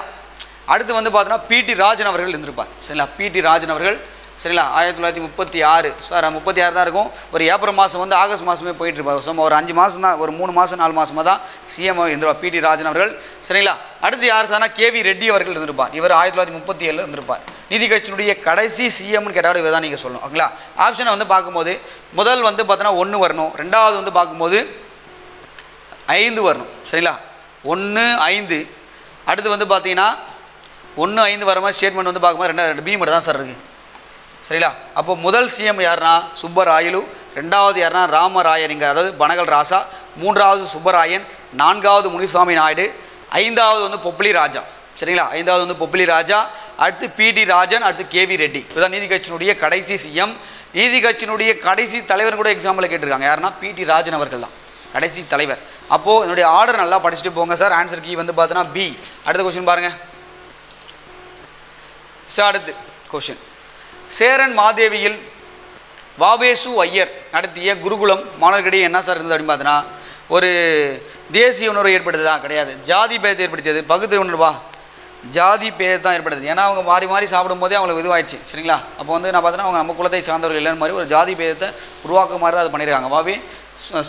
அடுத்து வந்து பார்த்தீங்கன்னா பிடி ராஜன் அவர்கள் இருந்திருப்பார். சரிங்களா, பிடி ராஜன் அவர்கள். சரிங்களா, 1936 சார் 36 தான் இருக்கும். ஒரு ஏப்ரல் மாதம் வந்து ஆகஸ்ட் மாதமே போயிட்டுருப்பார். சும்மா ஒரு 5 மாதம் தான், ஒரு 3 மாதம் 4 மாதமாக தான் சிஎம் இருந்திருப்பார் பிடி ராஜன் அவர்கள். சரிங்களா, அடுத்து யார் சார்னா கேவி ரெட்டி அவர்கள் இருந்திருப்பார். இவர் 1937 இருந்திருப்பார். நீதி கட்சியினுடைய கடைசி சிஎம்னு கேட்டால் இவர் தான் நீங்கள் சொல்லணும். ஓகேங்களா, ஆப்ஷனை வந்து பார்க்கும்போது முதல் வந்து பார்த்தோன்னா 1 வரணும், ரெண்டாவது வந்து பார்க்கும்போது 5 வரணும். சரிங்களா, 1 5. அடுத்து வந்து பார்த்தீங்கன்னா 1 5 வர மாதிரி ஸ்டேட்மெண்ட் வந்து பார்க்கும்போது 2 பி மட்டும் தான் சார் இருக்குது. சரிங்களா, அப்போ முதல் சிஎம் யாருன்னா சுப்பராயலு, ரெண்டாவது யாருன்னா ராமராயரிங்க அதாவது பனகல் ராசா, மூன்றாவது சுப்பராயன், நான்காவது முனுசாமி நாயுடு, 5வது வந்து பொப்ளி ராஜா. சரிங்களா, 5வது வந்து பொப்ளி ராஜா, அடுத்து பிடி ராஜன், அடுத்து கேவி ரெட்டி. இதுதான் நீதி கட்சியினுடைய கடைசி சிஎம். நீதி கட்சியினுடைய கடைசி தலைவர் கூட எக்ஸாம்பிள் கேட்டிருக்காங்க, யாருன்னா பிடி ராஜன் அவர்கள் தான் கடைசி தலைவர். அப்போது என்னுடைய ஆர்டர் நல்லா படிச்சுட்டு போங்க சார். ஆன்சர் கீ வந்து பார்த்தோன்னா பி. அடுத்த கொஸ்டின் பாருங்கள் சார். அடுத்து கொஸ்டின், சேரன் மாதேவியில் வாவேசு ஐயர் நடத்திய குருகுலம் மாணவர்களிடையே என்ன சார் இருந்தது அப்படின்னு பார்த்தோன்னா ஒரு தேசிய உணர்வு ஏற்படுத்துதா கிடையாது, ஜாதி பேதத்தை ஏற்படுத்தியது. பகுதி உணர்வா ஜாதி பேதத்தை தான் ஏற்படுத்துது. ஏன்னா அவங்க மாறி மாறி சாப்பிடும்போதே அவங்களுக்கு இதுவாயிடுச்சு. சரிங்களா, அப்போ வந்து நான் பார்த்தோன்னா அவங்க நம்ம குலத்தை சார்ந்தவர்கள் இல்லைன்னு மாதிரி ஒரு ஜாதி பேதத்தை உருவாக்க மாதிரி தான் அது பண்ணியிருக்காங்க. வாவே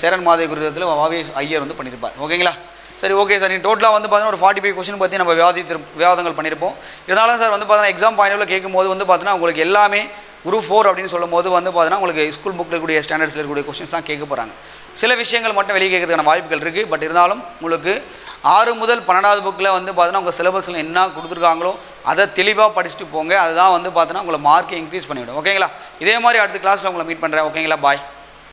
சேரன் மாதேவி குருகுலத்தில் வாவே ஐயர் வந்து பண்ணியிருப்பார். ஓகேங்களா, சரி ஓகே சார். நீங்கள் டோட்டலாக வந்து பார்த்தீங்கன்னா ஒரு 45 கொஸ்டின் பற்றி நம்ம விவாதங்கள் பண்ணியிருப்போம். இருந்தாலும் சார் வந்து பார்த்தீங்கன்னா எக்ஸாம் பாயிண்டில் கேட்கும்போது வந்து பார்த்தீங்கன்னா உங்களுக்கு எல்லாமே குரூப் 4 அப்படின்னு சொல்லும் போது வந்து பார்த்தீங்கன்னா உங்களுக்கு ஸ்கூல் புக்கில் இருக்கக்கூடிய ஸ்டாண்டர்ட்ஸில் இருக்கக்கூடிய கொஸ்டின்ஸ் தான் கேட்க போகிறாங்க. சில விஷயங்கள் மட்டும் வெளியே கேட்கறதுக்கான வாய்ப்புகள் இருக்குது. பட் இருந்தாலும் உங்களுக்கு 6 முதல் 12வது புக்கில் வந்து பார்த்தீங்கன்னா உங்கள் சிலபஸில் என்ன கொடுத்துருக்காங்களோ அதை தெளிவாக படிச்சுட்டு போங்க. அதுதான் வந்து பார்த்தீங்கன்னா உங்களை மார்க்கை இன்க்ரீஸ் பண்ணிவிடும். ஓகேங்களா, இதே மாதிரி அடுத்த கிளாஸில் உங்களை மீட் பண்ணுறேன். ஓகேங்களா, பாய்.